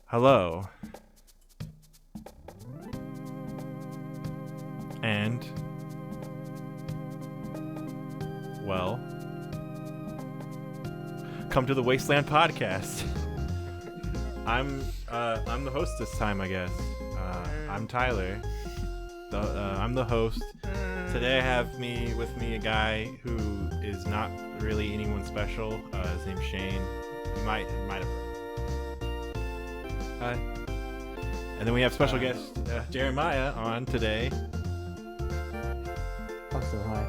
Hello. And well, come to the Wasteland podcast. I'm the host this time, I guess. I'm Tyler. I'm the host. Today I have with me a guy who is not really anyone special. His name's Shane. You might have heard. Hi. And then we have special guest Jeremiah on today. Also hi.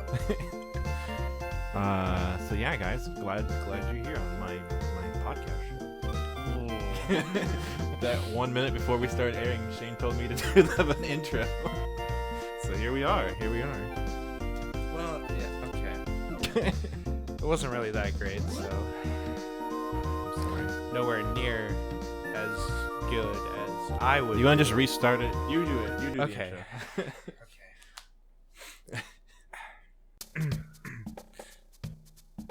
So yeah, guys, glad you're here on my podcast show. That 1 minute before we started airing, Shane told me to do an intro. So here we are. Well, yeah, okay. It wasn't really that great, so I'm sorry. nowhere near as good as I would. You want to just restart it? You do it. You do Okay. the intro. Okay.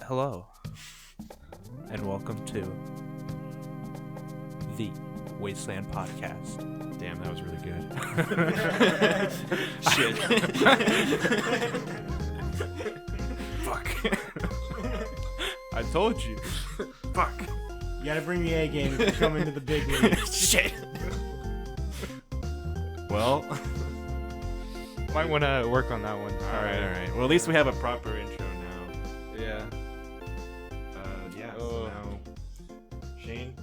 Hello, and welcome to the Wasteland podcast. Damn, that was really good. Shit. Fuck. I told you. Fuck. You gotta bring the A game if you come into the big league. Shit. Well. Might want to work on that one. All right. Well, at least we have a proper intro now. Yeah. Yeah. Oh. So now, Shane,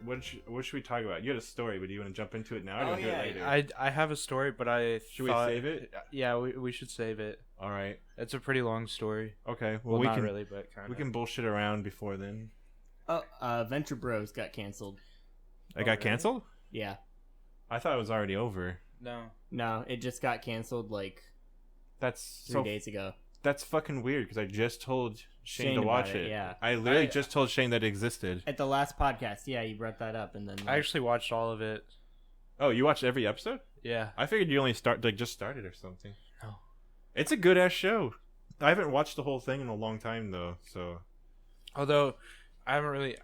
what should we talk about? You had a story, but do you want to jump into it now or do you do it later? I have a story, but Should we save it? Yeah, we should save it. All right. It's a pretty long story. Okay. Well, we not can really, but kind of. we can bullshit around before then. Oh, Venture Bros got canceled. It got canceled? Yeah. I thought it was already over. No, it just got canceled like That's 3 days ago. That's fucking weird because I just told Shane to about watch it, it. yeah. I literally just told Shane that it existed. At the last podcast, yeah, you brought that up, and then I actually watched all of it. Oh, you watched every episode? Yeah. I figured you only just started or something. No. It's a good ass show. I haven't watched the whole thing in a long time though, so. Although I haven't really.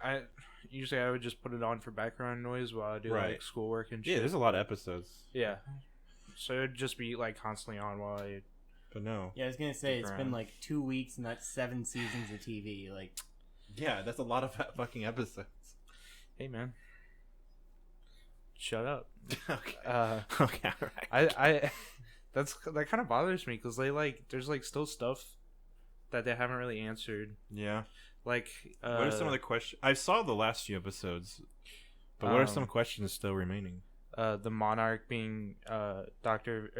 Usually I would just put it on for background noise while I do Right. like schoolwork and shit. Yeah, there's a lot of episodes. Yeah. So it would just be like constantly on while I. But no. yeah, I was gonna say it's been Around. like 2 weeks, and that's 7 seasons of TV. Like, Yeah, that's a lot of fucking episodes. Hey man. Shut up. Okay. Okay. Alright. I that kind of bothers me because there's like still stuff that they haven't really answered. Yeah. Like What are some of the questions? I saw the last few episodes, but what are some questions still remaining? The Monarch being Dr.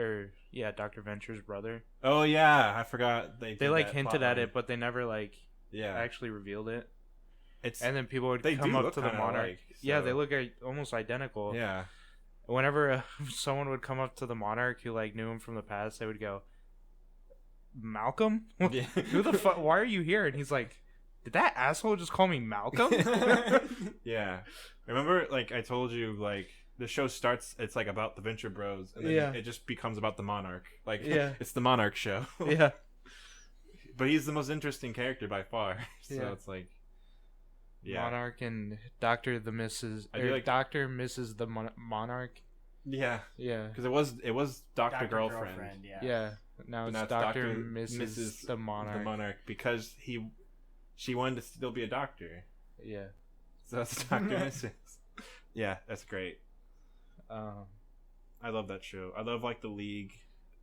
Venture's brother. Oh yeah, I forgot they Like hinted at it, but they never like yeah actually revealed it. it's And then people would they come do up look to the kinda Monarch. alike, Yeah, so- they look almost identical. yeah. Whenever someone would come up to the Monarch who like knew him from the past, they would go, "Malcolm, Yeah. who the fuck? Why are you here?" And he's like, "Did that asshole just call me Malcolm?" Yeah. Remember, like I told you, like the show starts. It's like about the Venture Bros, and then Yeah. it just becomes about the Monarch. Like Yeah. it's the Monarch show. Yeah. But he's the most interesting character by far. So Yeah. it's like, yeah, Monarch and Doctor the Mrs. I do like- Doctor Mrs. the Monarch. yeah, Yeah. because it was Doctor Girlfriend. yeah. Yeah. Now But it's now it's Doctor Dr. Mrs. the Monarch. The Monarch, because she wanted to still be a doctor. Yeah. So that's Doctor Mrs. Yeah, that's great. Um. I love that show. I love like the League.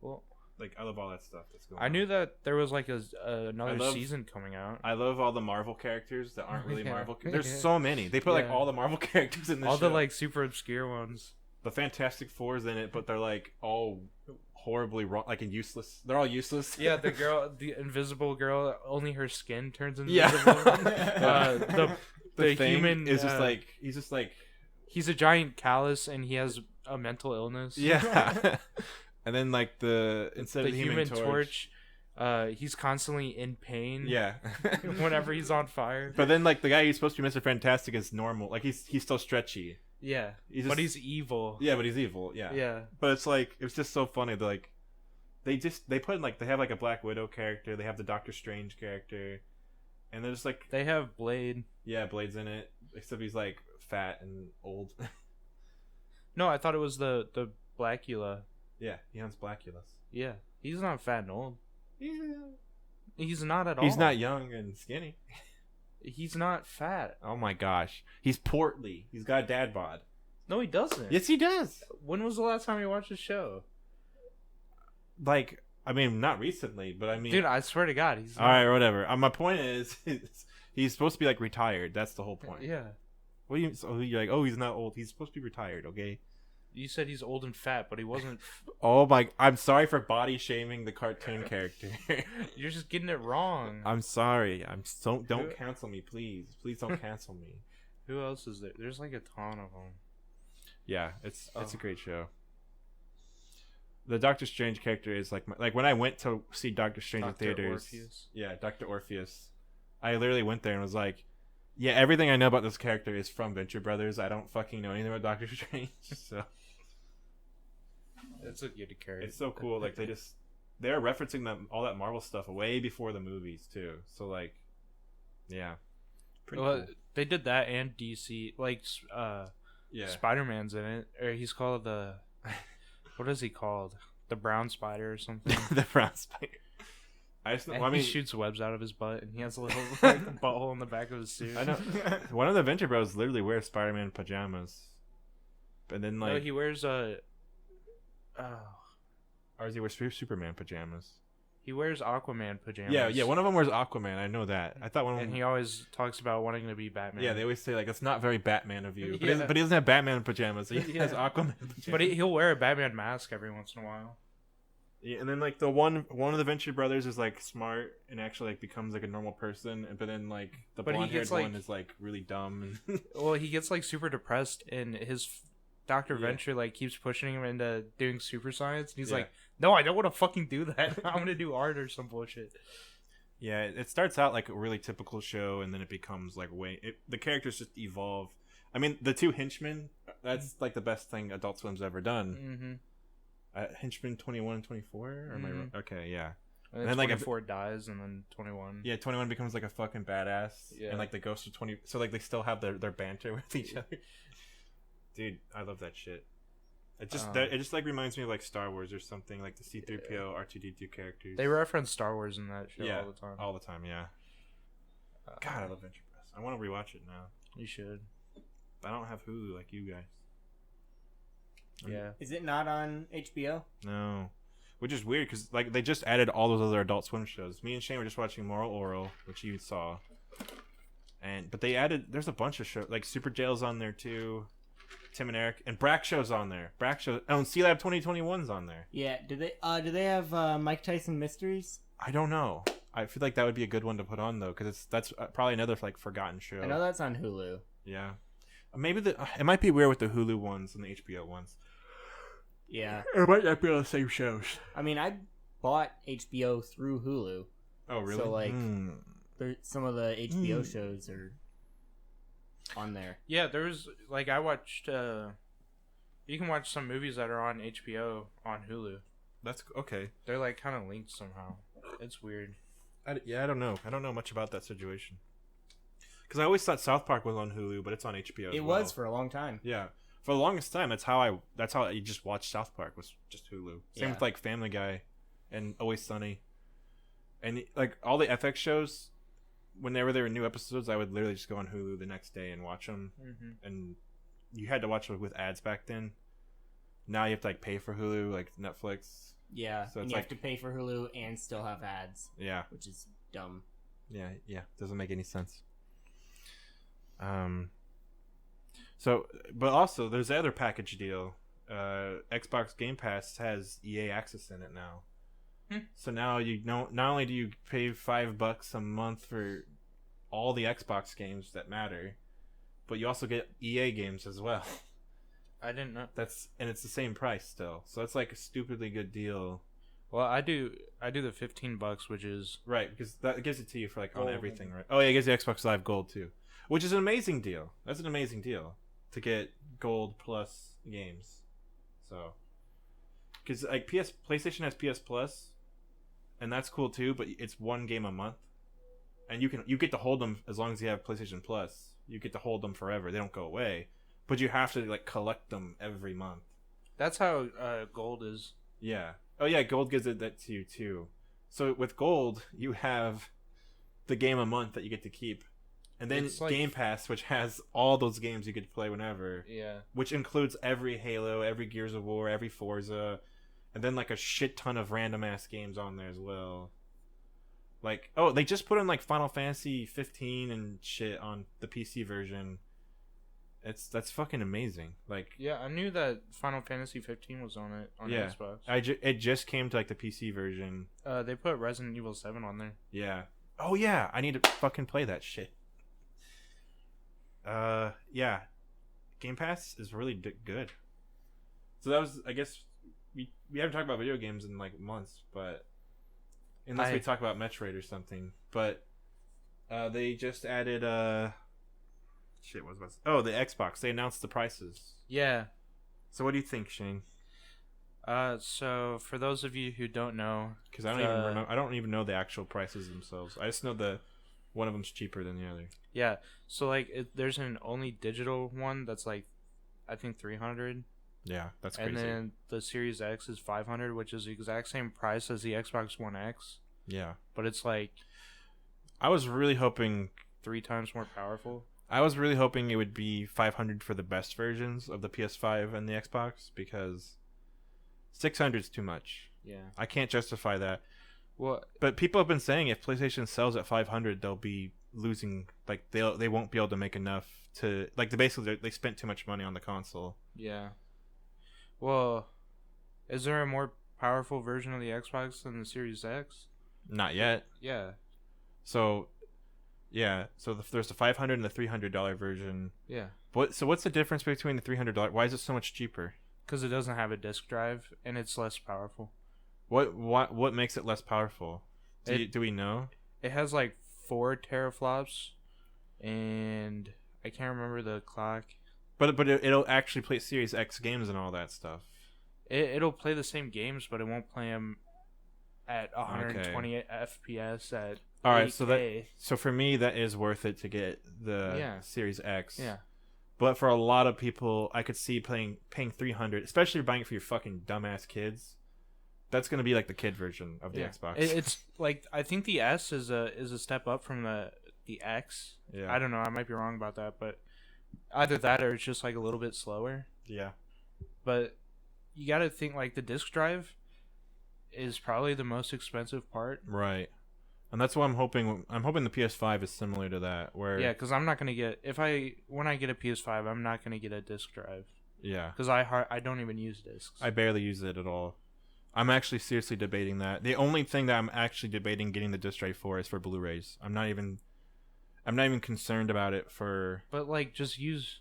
Well, Like I love all that stuff that's going I on. knew that there was like another love- season coming out. I love all the Marvel characters that aren't really Yeah. Marvel. There's Yeah. so many. They put like Yeah. all the Marvel characters in this All show. the like super obscure ones. The Fantastic Four's in it, but they're like all horribly wrong, like useless. They're all useless. Yeah, the invisible girl, only her skin turns Yeah. invisible. The Thing human is just like he's just like he's a giant callus and he has a mental illness. yeah. And then like instead The of the Human Torch, he's constantly in pain. yeah. Whenever he's on fire. But then like the guy who's supposed to be Mr. Fantastic is normal. Like he's still stretchy. Yeah. He's But just- he's evil. Yeah, but he's evil. Yeah. Yeah. But it's like it's just so funny. They're like they put in like they have like a Black Widow character. They have the Doctor Strange character, and they're just like They have Blade. yeah, Blade's in it. except he's like fat and old. No, I thought it was the Blackula. Yeah, he hunts Blackulas. Yeah, he's not fat and old. Yeah. He's not at all. He's not young and skinny. He's not fat. Oh my gosh, he's portly. He's got a dad bod. No, he doesn't. Yes, he does. When was the last time you watched the show? Like, I mean, not recently, but I mean, Dude, I swear to God, he's. all right, whatever. My point is, he's supposed to be like retired. That's the whole point. Yeah. What do you? So you're like, oh, he's not old. He's supposed to be retired. Okay. You said he's old and fat, but he wasn't. Oh my! I'm sorry for body shaming the cartoon character. You're just getting it wrong. I'm sorry. Don't cancel me, please. Please don't cancel me. Who else is there? There's like a ton of them. Yeah, it's a great show. The Doctor Strange character is like when I went to see Doctor Strange in theaters. Orpheus. Yeah, Dr. Orpheus. I literally went there and was like, yeah, everything I know about this character is from Venture Brothers. I don't fucking know anything about Doctor Strange. So It's a good character. it's so cool. Like they're referencing all that Marvel stuff way before the movies too. So like, yeah, pretty cool. They did that and DC. Like, Yeah, Spider-Man's in it, or he's called the. What is he called? The Brown Spider or something. the brown spider. He shoots webs out of his butt, and he has a little like, butthole in the back of his suit. I know. One of the Venture Bros literally wears Spider-Man pajamas, and then like No, he wears or does he wear Superman pajamas? he wears Aquaman pajamas. Yeah. One of them wears Aquaman. I know that. I thought one of them. And he always talks about wanting to be Batman. Yeah, they always say like it's not very Batman of you, Yeah. but he doesn't have Batman pajamas. He Yeah. has Aquaman pajamas. But he'll wear a Batman mask every once in a while. Yeah, and then like the one of the Venture Brothers is like smart and actually like becomes like a normal person, but then like the But he blonde-haired gets, like- one is like really dumb. And Well, he gets like super depressed, and his Dr. Yeah. Venture like keeps pushing him into doing super science, and he's Yeah. like, "No, I don't want to fucking do that. I'm gonna do art or some bullshit." yeah, it starts out like a really typical show, and then it becomes like the characters just evolve. I mean, the two henchmen, that's like the best thing Adult Swim's ever done. Mm-hmm. Henchmen 21 and 24? Or am I wrong? Okay, yeah. And then, then like, 24 dies, and then 21. Yeah, 21 becomes like a fucking badass. Yeah. And like the ghosts of 20. So like they still have their banter with each other. Dude, I love that shit. It just like reminds me of like Star Wars or something, like the C-3PO, R2-D2 characters. They reference Star Wars in that show Yeah, all the time. All the time, yeah. God, I love Venture Press. I want to rewatch it now. You should. I don't have Hulu like you guys. Yeah. Is it not on HBO? No. Which is weird because like they just added all those other Adult Swim shows. Me and Shane were just watching Moral Oral, which you saw. But they added there's a bunch of shows like Super Jail's on there too. Tim and Eric and Brack Show's on there. Brack Show and C Lab 2021's on there. Yeah. Do they have Mike Tyson Mysteries? I don't know. I feel like that would be a good one to put on though because that's probably another like forgotten show. I know that's on Hulu. Yeah. Maybe it might be weird with the Hulu ones and the HBO ones. Yeah. It might not be all the same shows. I mean, I bought HBO through Hulu. Oh, really? So, like, some of the HBO shows are on there. Yeah, there's like I watched. You can watch some movies that are on HBO on Hulu. That's okay. They're like kind of linked somehow. It's weird. I don't know. I don't know much about that situation. Because I always thought South Park was on Hulu, but it's on HBO. It was for a long time. Yeah, for the longest time. That's how I just watched South Park was just Hulu. Same with like Family Guy, and Always Sunny, and like all the FX shows. Whenever there were new episodes, I would literally just go on Hulu the next day and watch them. Mm-hmm. And you had to watch it with ads back then. Now you have to like pay for Hulu, like Netflix. Yeah, So and it's you like- have to pay for Hulu and still have ads, Yeah. which is dumb. Yeah, doesn't make any sense. So, but also there's the other package deal. Xbox Game Pass has EA access in it now. So now you know, not only do you pay $5 a month for all the Xbox games that matter, but you also get EA games as well. I didn't know. And it's the same price still. So it's like a stupidly good deal. Well, I do the $15, which is Right, because that gives it to you for like on Gold. everything, right? Oh yeah, it gives you Xbox Live Gold too, which is an amazing deal. That's an amazing deal to get Gold plus games. So, because like PlayStation has PS Plus, and that's cool too, but it's one game a month, and you get to hold them as long as you have PlayStation Plus you get to hold them forever. They don't go away, but you have to like collect them every month. That's how gold is. Yeah. Oh yeah, gold gives it that to you too. So with gold, you have the game a month that you get to keep, and then It's like- Game Pass, which has all those games you get to play whenever, Yeah. which includes every Halo, every Gears of War, every Forza, and then like a shit ton of random ass games on there as well. Like, oh, they just put in like Final Fantasy 15 and shit on the PC version. That's fucking amazing. Like, Yeah, I knew that Final Fantasy 15 was on it on Yeah. Xbox. it just came to like the PC version. They put Resident Evil 7 on there. Yeah. Oh yeah, I need to fucking play that shit. Yeah. Game Pass is really good. So that was, I guess, we haven't talked about video games in like months, but unless we talk about Metroid or something. But they just added shit. What was it? Oh, the Xbox. They announced the prices. Yeah. So what do you think, Shane? So for those of you who don't know, Because I don't even know the actual prices themselves. I just know one of them's cheaper than the other. yeah. So like, there's an only digital one that's like, I think 300, Yeah, that's crazy. and then the Series X is 500, which is the exact same price as the Xbox One X, Yeah. but it's like I was really hoping 3 times more powerful. it would be 500 for the best versions of the PS5 and the Xbox, because 600 is too much. Yeah. I can't justify that. Well, But people have been saying if PlayStation sells at 500, they'll be losing. Like they won't be able to make enough to like they spent too much money on the console. yeah. Well, is there a more powerful version of the Xbox than the Series X? Not yet. Yeah. So, yeah. So there's the $500 and the $300 version. Yeah. So what's the difference between the $300? Why is it so much cheaper? Because it doesn't have a disk drive and it's less powerful. What makes it less powerful? Do we know? It has like 4 teraflops, and I can't remember the clock. But it'll actually play Series X games and all that stuff. It'll play the same games, but it won't play them at 120 FPS at All right, 8K. so for me that is worth it to get the Yeah. Series X. Yeah. But for a lot of people, I could see paying $300, especially if you're buying it for your fucking dumbass kids. That's gonna be like the kid version of the Xbox. It's like, I think the S is a step up from the X. Yeah. I don't know. I might be wrong about that, but either that or it's just like a little bit slower. Yeah. But you got to think like the disk drive is probably the most expensive part. Right. And that's what I'm hoping. I'm hoping the PS5 is similar to that, where Yeah, because I'm not gonna get when I get a PS5, I'm not gonna get a disk drive yeah, because I don't even use discs. I barely use it at all. I'm actually seriously debating that. The only thing that I'm actually debating getting the disc drive for is for Blu-rays. I'm not even concerned about it for. But like, just use.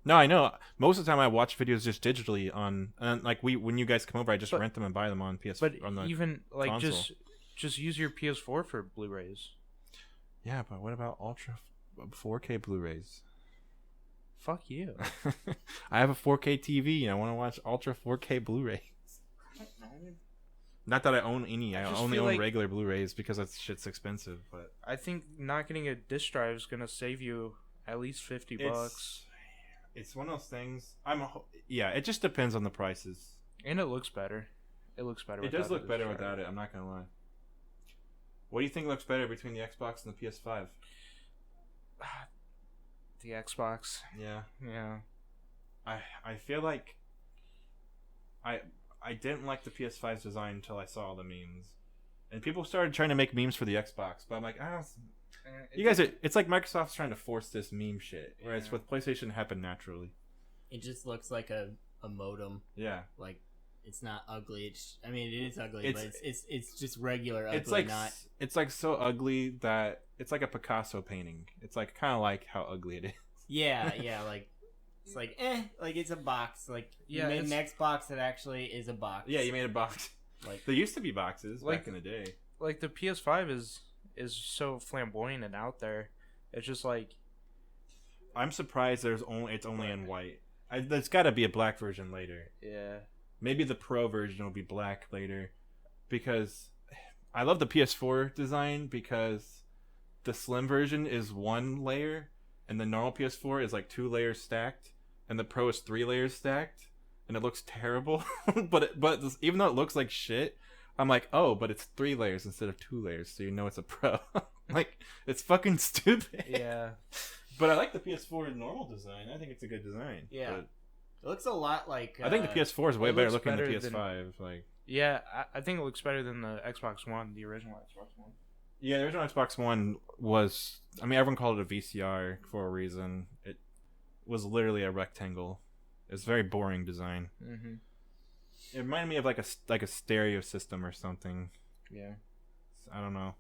No, I know. Most of the time, I watch videos just digitally on, and like when you guys come over, I just rent them and buy them on PS. But on the even like console. just use your PS4 for Blu-rays. Yeah, but what about Ultra 4K Blu-rays? Fuck you. I have a 4K TV and I want to watch Ultra 4K Blu-rays. Not that I own any. I just only feel own like- regular Blu-rays because that shit's expensive. But I think not getting a disc drive is gonna save you at least $50. It's one of those things. Yeah. It just depends on the prices. And it looks better. It looks better. It does without a look disc better drive. without it. I'm not gonna lie. What do you think looks better between the Xbox and the PS5? The Xbox. Yeah. Yeah. I feel like I didn't like the PS5's design until I saw all the memes, and people started trying to make memes for the Xbox. But I'm like, you guys are. It's like Microsoft's trying to force this meme shit, whereas Yeah. with PlayStation, it happened naturally. It just looks like a modem. Yeah. Like, it's not ugly. I mean, it is ugly, It's- but it's just regular ugly. It's like not. it's like so ugly that it's like a Picasso painting. It's like kind of like how ugly it is. Yeah, yeah. Like, it's like like it's a box. Like, Yeah, you made an it's- Xbox that actually is a box. Yeah, you made a box. Like, There used to be boxes Like- back in the day. Like the PS5 is so flamboyant and out there. It's just like, I'm surprised it's only in white. There's got to be a black version later. yeah. Maybe the Pro version will be black later, because I love the PS4 design because the slim version is one layer, and the normal PS4 is like 2 layers stacked, and the Pro is 3 layers stacked, and it looks terrible. but even though it looks like shit, I'm like, oh, but it's 3 layers instead of 2 layers, so you know it's a Pro. Like, it's fucking stupid. Yeah. But I like the PS4 normal design. I think it's a good design. Yeah. But It looks a lot like. I think the PS4 is way it better looks looking than better the PS5. Like, Yeah, I think it looks better than the Xbox One, the original Xbox One. yeah, the original Xbox One was. I mean, everyone called it a VCR for a reason. It was literally a rectangle. It's very boring design. Mm-hmm. It reminded me of like a stereo system or something. Yeah. I don't know.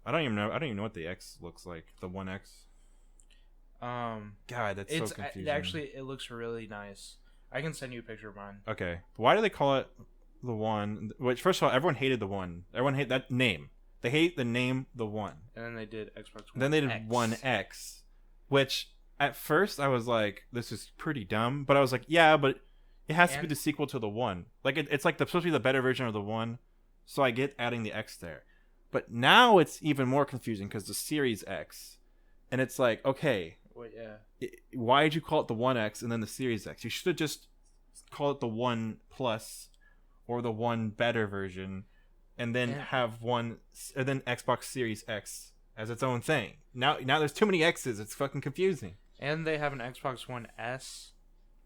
I don't even know what the X looks like. The One X. God, that's so confusing. Actually, it looks really nice. I can send you a picture of mine. Okay, why do they call it the One? Which, first of all, everyone hated the One. Everyone hate that name. They hate the name the One. And then they did Xbox One. Then they did X. One X, which at first I was like, this is pretty dumb. But I was like, yeah, but it has to be the sequel to the One. Like it's like supposed to be the better version of the One. So I get adding the X there. But now it's even more confusing because the Series X, and it's like, okay, Well, yeah. why did you call it the One X and then the Series X? You should have just called it the One Plus or the One Better version, and then have one, and then Xbox Series X as its own thing. Now there's too many X's. It's fucking confusing. And they have an Xbox One S.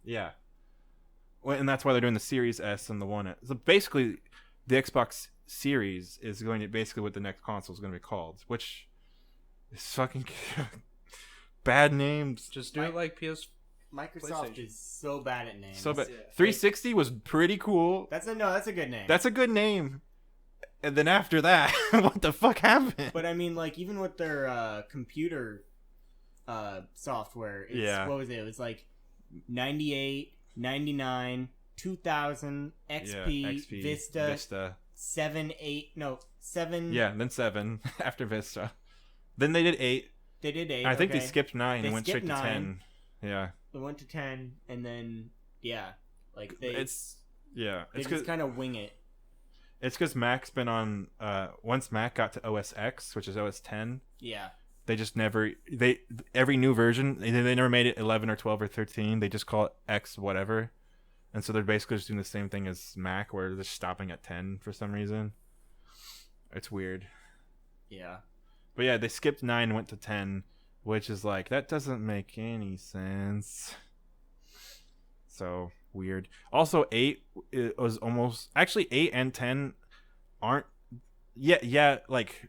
Yeah. Well, and that's why they're doing the Series S and the One S. So basically, the Xbox Series is going to basically what the next console is going to be called, which is fucking bad names. Just do it like PS. Microsoft is so bad at names. So bad. 360 was pretty cool. That's a good name. That's a good name. And then after that, what the fuck happened? But I mean, like, even with their computer software, what was it? It was like 98, 99, 2000, XP, Vista. 7. Yeah, then 7 after Vista. Then they did 8. They did 8. I think they skipped 9 They and went straight skipped to 9. 10. Yeah. They went to 10, and then like they It's just kind of wing it. It's because Mac's been on. Once Mac got to OS X, which is OS 10. Yeah. They just never. Every new version, they never made it 11 or 12 or 13. They just call it X whatever. And so they're basically just doing the same thing as Mac, where they're just stopping at 10 for some reason. It's weird. Yeah. But yeah, they skipped 9 and went to 10, which is like, that doesn't make any sense. So, weird. Also, 8 was almost... Actually, 8 and 10 aren't... Yeah, like,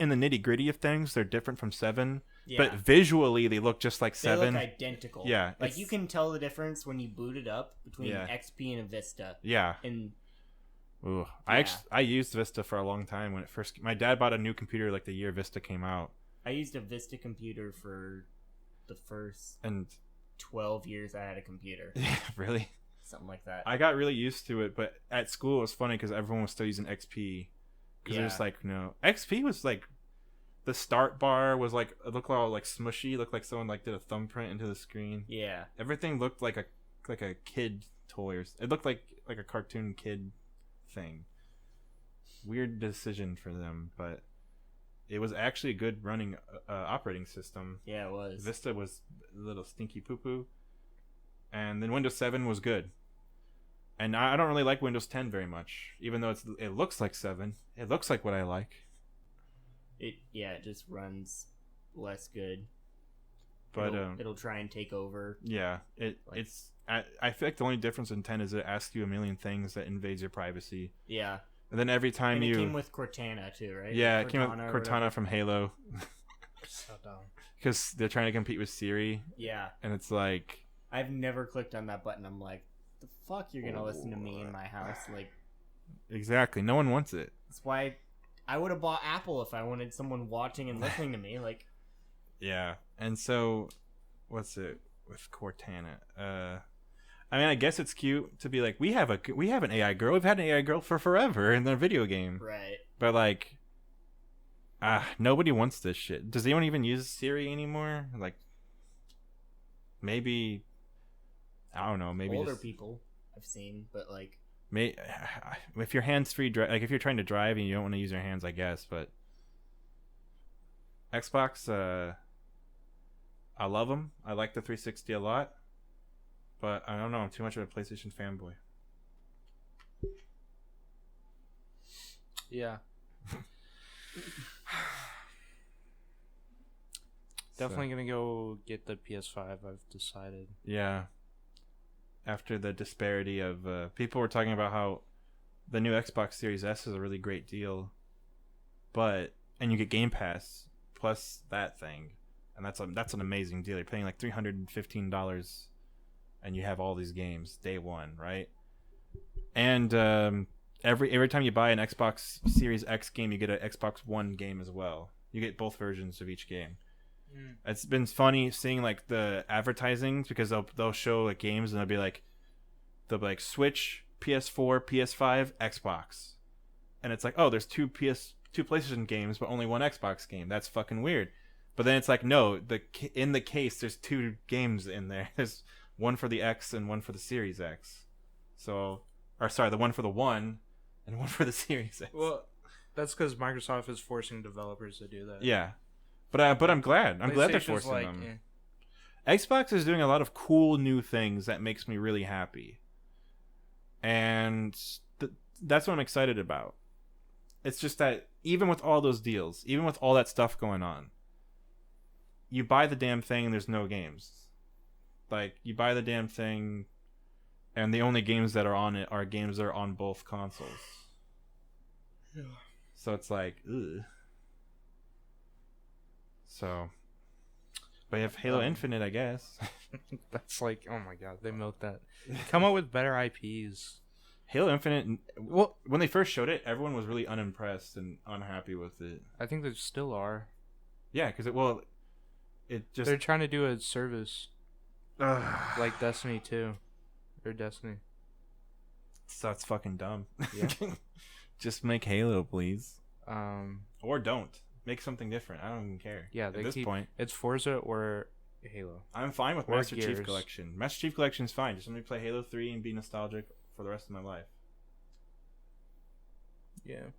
in the nitty-gritty of things, they're different from 7. Yeah. But visually, they look just like 7. They look identical. Yeah. Like, you can tell the difference when you boot it up between XP and a Vista. Yeah. And... Ooh. Yeah. I used Vista for a long time when it first... My dad bought a new computer like the year Vista came out. I used a Vista computer for the first... And 12 years I had a computer. Yeah, really? Something like that. I got really used to it, but at school it was funny because everyone was still using XP. Because they're just like, no. XP was like... The start bar was like... It looked all like smushy. It looked like someone like did a thumbprint into the screen. Yeah. Everything looked like a kid toy. It looked like a cartoon kid thing. Weird decision for them, but it was actually a good running operating system. Yeah, it was. Vista was a little stinky poo-poo, and then Windows 7 was good. And I don't really like Windows 10 very much, even though it looks like 7. It looks like what I like. It just runs less good. But it'll try and take over. Yeah, I feel like the only difference in 10 is it asks you a million things that invades your privacy. Yeah. And then every time it came with Cortana too, right? Yeah, it came with Cortana from Halo. So dumb. Because they're trying to compete with Siri. Yeah. And it's like... I've never clicked on that button. I'm like, the fuck you're going to listen to me in my house? Like... Exactly. No one wants it. That's why I would have bought Apple if I wanted someone watching and listening to me. Like... Yeah. And so... What's it with Cortana? I mean, I guess it's cute to be like, we have an AI girl. We've had an AI girl for forever in the video game. Right. But like... nobody wants this shit. Does anyone even use Siri anymore? Like, maybe, I don't know. Maybe older people I've seen, but like, if you're hands-free, like if you're trying to drive and you don't want to use your hands, I guess. But Xbox, I love them. I like the 360 a lot. But I don't know. I'm too much of a PlayStation fanboy. Yeah. Definitely gonna go get the PS5. I've decided. Yeah. After the disparity of people were talking about how the new Xbox Series S is a really great deal, and you get Game Pass plus that thing, and that's an amazing deal. You're paying like $315, and you have all these games day one, right? And every time you buy an Xbox Series X game, you get an Xbox One game as well. You get both versions of each game. It's been funny seeing like the advertising because they'll show like games and they'll be like Switch, PS4, PS5, Xbox, and it's like, oh, there's two PlayStation games but only one Xbox game. That's fucking weird. But then it's like, no, in the case there's two games in there. There's one for the X and one for the Series X. The one for the One and one for the Series X. Well, that's because Microsoft is forcing developers to do that. Yeah. But I'm glad. I'm glad they're forcing them. Xbox is doing a lot of cool new things that makes me really happy. And that's what I'm excited about. It's just that even with all those deals, even with all that stuff going on, you buy the damn thing and there's no games. Like, you buy the damn thing and the only games that are on it are games that are on both consoles. Yeah. So it's like, ugh. So, but you have Halo Infinite, I guess. That's like, oh my god, they milked that. Come up with better IPs. Halo Infinite, well, when they first showed it, everyone was really unimpressed and unhappy with it. I think they still are. Yeah, because they're trying to do a service like Destiny 2 or Destiny. So it's fucking dumb. Yeah. Just make Halo, please. Or don't. Make something different. I don't even care. Yeah, at this point, it's Forza or Halo. I'm fine with Master Chief Collection. Master Chief Collection is fine. Just let me play Halo 3 and be nostalgic for the rest of my life. Yeah.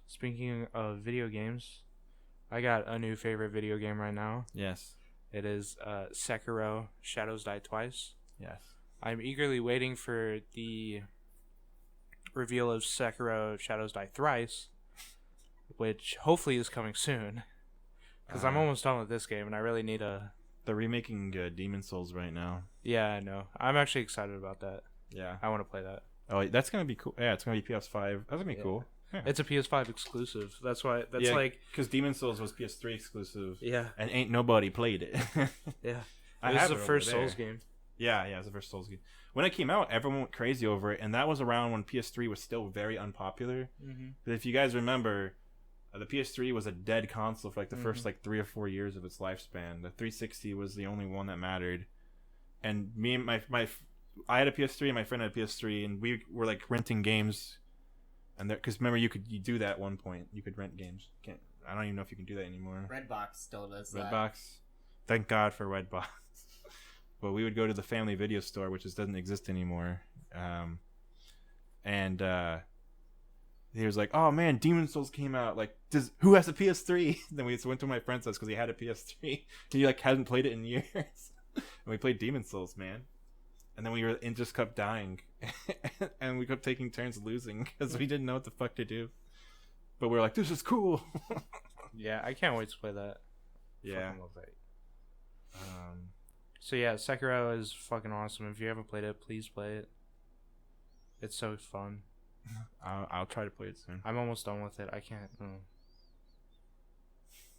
Speaking of video games, I got a new favorite video game right now. Yes. It is Sekiro: Shadows Die Twice. Yes. I'm eagerly waiting for the reveal of Sekiro: Shadows Die Thrice, which hopefully is coming soon, because I'm almost done with this game and I really need a... They're remaking Demon Souls right now. Yeah, I know. I'm actually excited about that. Yeah. I want to play that. Oh, that's going to be cool. Yeah, it's going to be PS5. That's going to be cool. Yeah. It's a PS5 exclusive. That's why. That's because Demon Souls was PS3 exclusive. Yeah. And ain't nobody played it. Yeah. It was the first Souls game. Yeah, it was the first Souls game. When it came out, everyone went crazy over it, and that was around when PS3 was still very unpopular. Mm-hmm. But if you guys remember, the PS3 was a dead console for like the first 3 or 4 years of its lifespan. The 360 was the only one that mattered. And me and I had a PS3 and my friend had a PS3, and we were like renting games. And because remember, you do that at one point. You could rent games. I don't even know if you can do that anymore. Redbox still does that. Redbox. Thank God for Redbox. But we would go to the family video store, which doesn't exist anymore. And he was like, "Oh man, Demon Souls came out. Like, who has a PS3?" Then we just went to my friend's house because he had a PS3. He hadn't played it in years. And we played Demon Souls, man. And then we just kept dying, and we kept taking turns losing because we didn't know what the fuck to do. But we were like, "This is cool." Yeah, I can't wait to play that. Yeah. Love that. So yeah, Sekiro is fucking awesome. If you haven't played it, please play it. It's so fun. I'll try to play it soon. I'm almost done with it. I can't.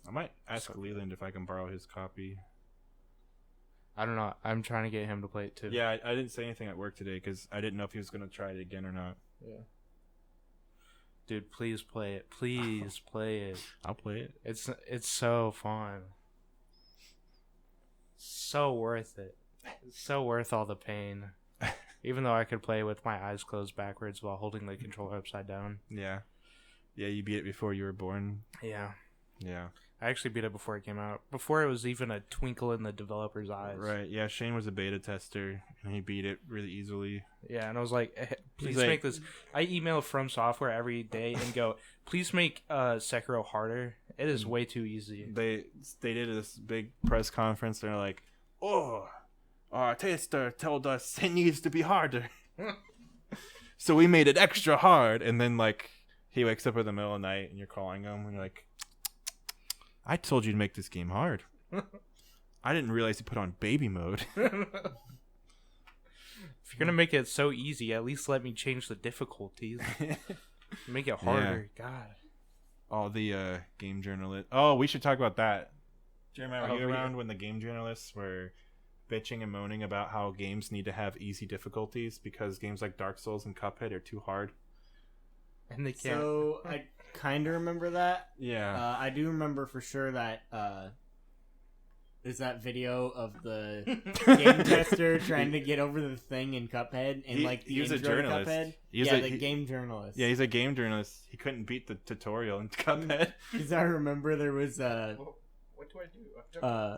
I might ask Leland if I can borrow his copy. I don't know. I'm trying to get him to play it too. Yeah, I didn't say anything at work today because I didn't know if he was going to try it again or not. Yeah. Dude, please play it. Please play it. I'll play it. It's so fun. So worth it. It's so worth all the pain. Even though I could play with my eyes closed backwards while holding the controller upside down. Yeah. Yeah, you beat it before you were born. Yeah. Yeah. I actually beat it before it came out. Before it was even a twinkle in the developer's eyes. Right. Yeah. Shane was a beta tester, and he beat it really easily. Yeah, and I was like, please make this. I email From Software every day and go, please make Sekiro harder. It is way too easy. They did this big press conference. They're like, our tester told us it needs to be harder. So we made it extra hard. And then, like, he wakes up in the middle of the night, and you're calling him, and you're like, I told you to make this game hard. I didn't realize you put on baby mode. If you're gonna make it so easy, at least let me change the difficulties. Make it harder. Yeah. God. All the game journalists. Oh, we should talk about that. Jeremiah, were you around when the game journalists were bitching and moaning about how games need to have easy difficulties because games like Dark Souls and Cuphead are too hard? And they can't. So I kind of remember that. Yeah. I do remember for sure that there's that video of the game tester trying to get over the thing in Cuphead and he was a journalist. Cuphead. Game journalist. Yeah, he's a game journalist. He couldn't beat the tutorial in Cuphead. Because I remember there was what do I do?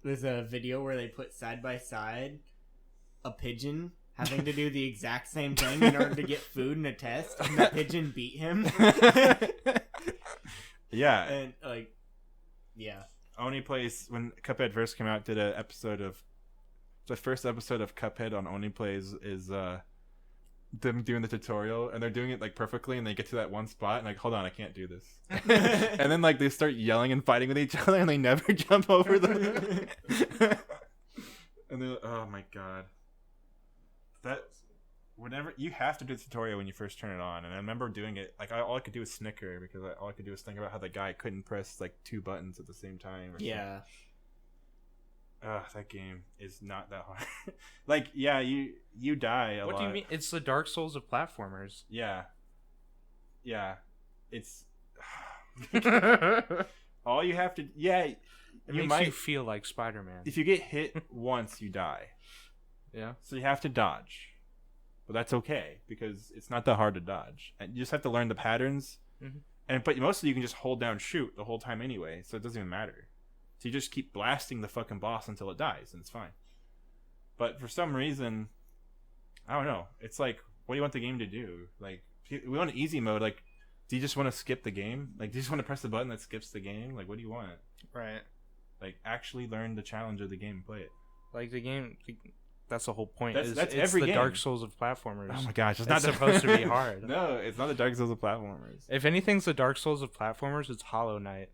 There's a video where they put side by side a pigeon having to do the exact same thing in order to get food in a test, and the pigeon beat him. Yeah. And, like, yeah. Oni Plays, when Cuphead first came out, did an episode of... The first episode of Cuphead on Oni Plays is them doing the tutorial, and they're doing it, like, perfectly, and they get to that one spot, and, like, hold on, I can't do this. And then, like, they start yelling and fighting with each other, and they never jump over the... And they're like, oh, my God. Whenever you have to do the tutorial when you first turn it on, and I remember doing it like all I could do was snicker because all I could do was think about how the guy couldn't press like 2 buttons at the same time. Yeah. That game is not that hard. Like, yeah, you die a lot. What do you mean? It's the Dark Souls of platformers. Yeah. It's all you have to. Yeah, it makes you feel like Spider-Man. If you get hit once, you die. Yeah. So you have to dodge. But that's okay because it's not that hard to dodge. And you just have to learn the patterns. Mm-hmm. But mostly you can just hold down shoot the whole time anyway, so it doesn't even matter. So you just keep blasting the fucking boss until it dies, and it's fine. But for some reason, I don't know. It's like, what do you want the game to do? Like, we want easy mode. Like, do you just want to skip the game? Like, do you just want to press the button that skips the game? Like, what do you want? Right. Like, actually learn the challenge of the game and play it. Like, the game... That's the whole point. That's it's every the game. Dark Souls of platformers. Oh my gosh, it's not supposed to be hard. No, it's not the Dark Souls of platformers. If anything's the Dark Souls of platformers, it's Hollow Knight.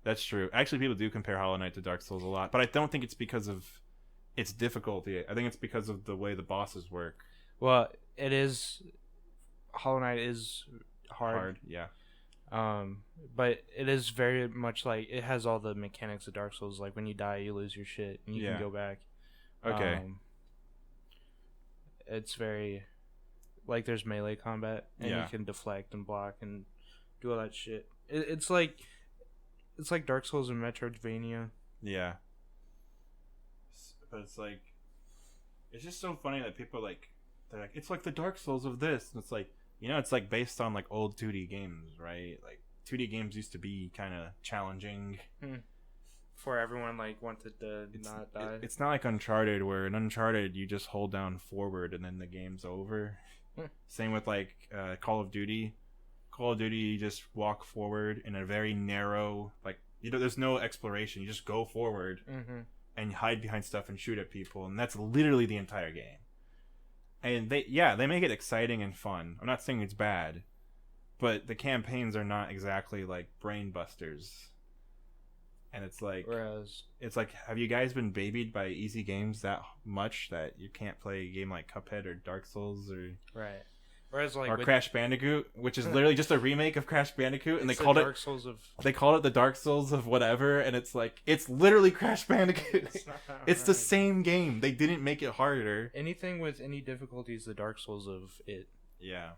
That's true. Actually, people do compare Hollow Knight to Dark Souls a lot, but I don't think it's because of its difficulty. I think it's because of the way the bosses work. Well, it is. Hollow Knight is hard. Yeah. But it is very much like it has all the mechanics of Dark Souls. Like when you die, you lose your shit and you can go back. Okay. It's very like there's melee combat and you can deflect and block and do all that shit. It's like Dark Souls and Metroidvania. Yeah. But it's like it's just so funny that people they're like it's like the Dark Souls of this, and it's like, you know, it's like based on like old 2D games, right? Like 2D games used to be kind of challenging. Before everyone like wanted to not die. It's not like Uncharted, where in Uncharted you just hold down forward and then the game's over. Same with like Call of Duty. Call of Duty, you just walk forward in a very narrow, like, you know, there's no exploration. You just go forward and hide behind stuff and shoot at people, and that's literally the entire game. And they make it exciting and fun. I'm not saying it's bad, but the campaigns are not exactly like brain busters. And it's like, have you guys been babied by easy games that much that you can't play a game like Cuphead or Dark Souls or Crash Bandicoot, which is literally just a remake of Crash Bandicoot, and they called it the Dark Souls of whatever, and it's like, it's literally Crash Bandicoot. It's the same game. They didn't make it harder. Anything with any difficulty is the Dark Souls of it. Yeah.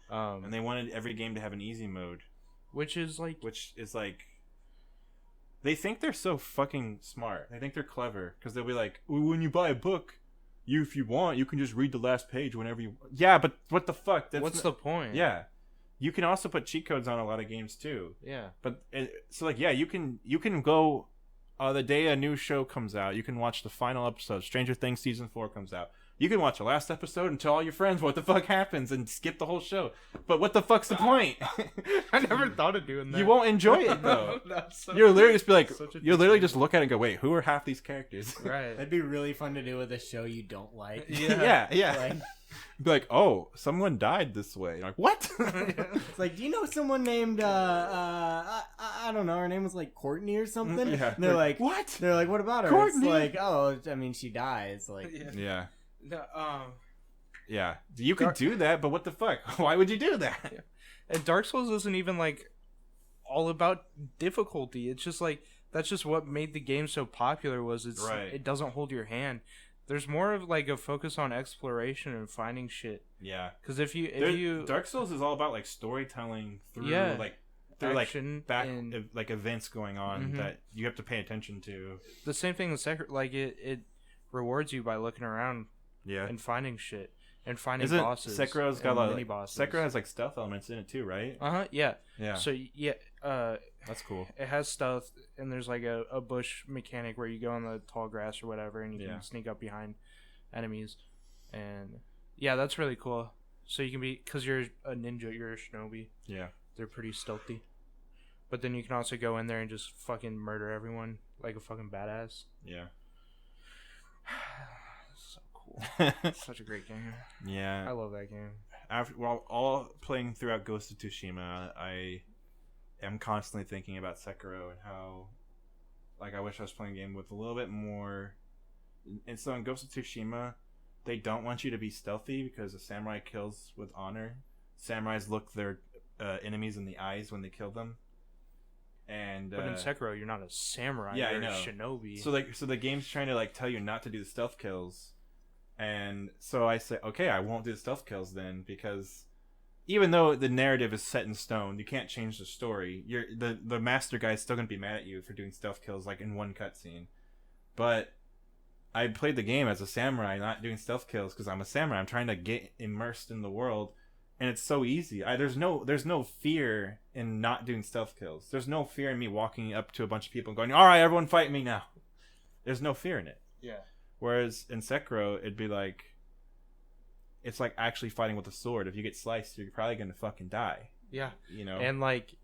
And they wanted every game to have an easy mode, which is like they think they're so fucking smart. They think they're clever because they'll be like, when you buy a book, if you want, you can just read the last page whenever you. Yeah, but what the fuck? What's the point? Yeah, You can also put cheat codes on a lot of games too. Yeah. But you can go the day a new show comes out. You can watch the final episode. Stranger Things season 4 comes out. You can watch the last episode and tell all your friends what the fuck happens and skip the whole show. But what the fuck's the point? I never thought of doing that. You won't enjoy it though. You'll literally just be like, you'll literally just look at it and go, wait, who are half these characters? Right. That'd be really fun to do with a show you don't like. Yeah. Like, be like, oh, someone died this way. You're like, what? It's like, do you know someone named I don't know, her name was like Courtney or something? Yeah. And they're like, what? They're like, what about her? Courtney? It's like, oh, I mean, she dies. Like, Yeah. No, Yeah. You could do that, but what the fuck? Why would you do that? Yeah. And Dark Souls isn't even like all about difficulty. It's just like that's just what made the game so popular. Was it doesn't hold your hand. There's more of like a focus on exploration and finding shit. Yeah. Because if you Dark Souls is all about like storytelling through like action back and, like events going on that you have to pay attention to. The same thing with like it rewards you by looking around. Yeah. And finding shit. And finding bosses. Sekiro's got mini bosses. Sekiro has like stealth elements in it too, right? Yeah. Yeah. So yeah, that's cool. It has stealth, and there's like a bush mechanic where you go in the tall grass or whatever, and you can sneak up behind enemies, and yeah, that's really cool. So you can be, because you're a ninja, you're a shinobi. Yeah. They're pretty stealthy, but then you can also go in there and just fucking murder everyone like a fucking badass. Yeah. Such a great game. Yeah, I love that game. While all playing throughout Ghost of Tsushima, I am constantly thinking about Sekiro and how, like, I wish I was playing a game with a little bit more. And so in Ghost of Tsushima, they don't want you to be stealthy because a samurai kills with honor. Samurais look their enemies in the eyes when they kill them. And but in Sekiro, you're not a samurai. Yeah, you're I know. A shinobi. So the game's trying to like tell you not to do the stealth kills. And so I say, okay, I won't do the stealth kills then, because even though the narrative is set in stone, you can't change the story. The master guy's still gonna be mad at you for doing stealth kills like in one cutscene. But I played the game as a samurai, not doing stealth kills because I'm a samurai. I'm trying to get immersed in the world, and it's so easy. There's no fear in not doing stealth kills. There's no fear in me walking up to a bunch of people and going, "All right, everyone, fight me now." There's no fear in it. Yeah. Whereas in Sekiro, it'd be like, it's like actually fighting with a sword. If you get sliced, you're probably gonna fucking die. Yeah. You know. And like,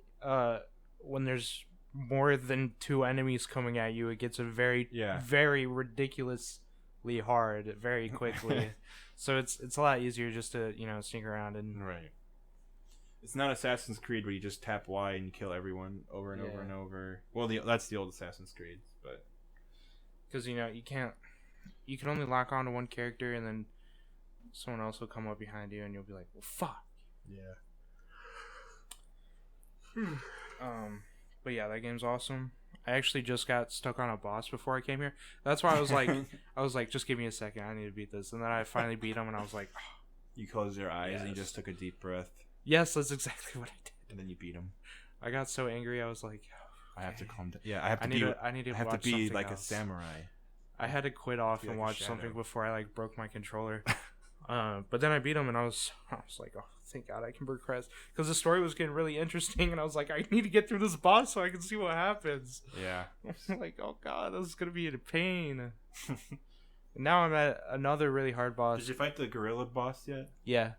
when there's more than 2 enemies coming at you, it gets very ridiculously hard very quickly. So it's a lot easier just to sneak around and right. It's not Assassin's Creed where you just tap Y and you kill everyone over and over and over. Well, that's the old Assassin's Creed, but because you can only lock onto one character and then someone else will come up behind you and you'll be like, well, fuck. Yeah. But yeah, that game's awesome. I actually just got stuck on a boss before I came here. That's why I was like, just give me a second. I need to beat this. And then I finally beat him and I was like, oh. You closed your eyes and you just took a deep breath. Yes, that's exactly what I did. And then you beat him. I got so angry. I was like, okay. I have to calm down. Yeah, I have to be like else. a samurai. I had to quit off and watch something before I like broke my controller. But then I beat him and I was like, oh, thank God I can progress, because the story was getting really interesting and I was like, I need to get through this boss so I can see what happens. Yeah. I'm like, oh God, this is gonna be a pain. And now I'm at another really hard boss. Did you fight the gorilla boss yet? Yeah.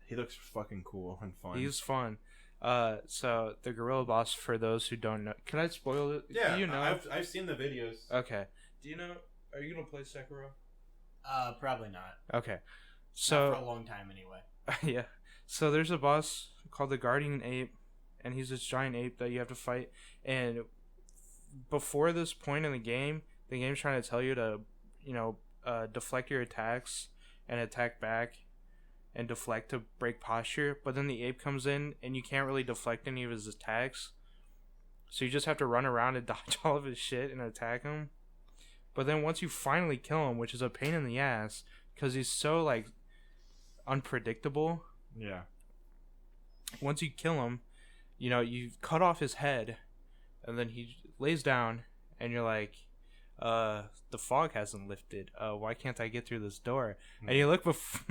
He looks fucking cool and fun. He's fun. So the gorilla boss, for those who don't know, can I spoil it? Yeah. Do you know? I've seen the videos. Okay. Do you know? Are you gonna play Sekiro? Probably not. Okay. So not for a long time anyway. Yeah. So there's a boss called the Guardian Ape, and he's this giant ape that you have to fight. And before this point in the game's trying to tell you to, deflect your attacks and attack back and deflect to break posture. But then the ape comes in and you can't really deflect any of his attacks. So you just have to run around and dodge all of his shit and attack him. But then once you finally kill him, which is a pain in the ass, because he's so, like, unpredictable. Yeah. Once you kill him, you cut off his head, and then he lays down, and you're like, the fog hasn't lifted. Why can't I get through this door? And you look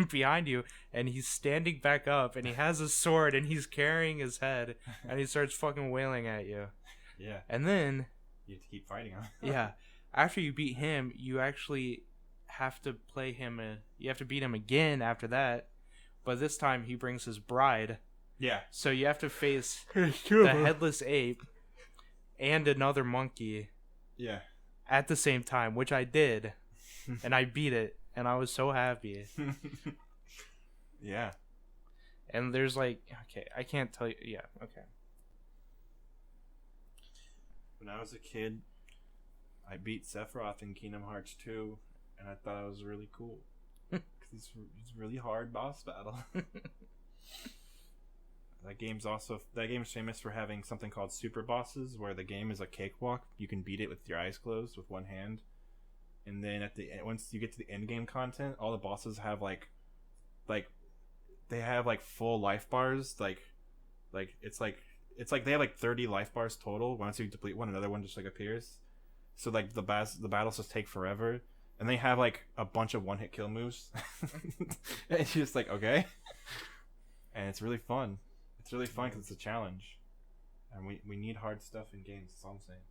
behind you, and he's standing back up, and he has a sword, and he's carrying his head, and he starts fucking wailing at you. Yeah. And then you have to keep fighting him. yeah, after you beat him, you actually have to play him. You have to beat him again after that, but this time he brings his bride. Yeah. So you have to face the headless ape and another monkey. Yeah. At the same time, which I did, and I beat it, and I was so happy. Yeah. And there's like, okay, I can't tell you. Yeah, okay. When I was a kid, I beat Sephiroth in Kingdom Hearts 2, and I thought it was really cool. Because it's a really hard boss battle. That game's famous for having something called super bosses, where the game is a cakewalk. You can beat it with your eyes closed with one hand, and then once you get to the end game content, all the bosses have like they have like full life bars. Like it's like they have like 30 life bars total. Once you deplete one, another one just like appears. So like the battles just take forever, and they have like a bunch of one hit kill moves. And it's just like, okay, and it's really fun. It's really fun because it's a challenge, and we need hard stuff in games. That's all I'm saying.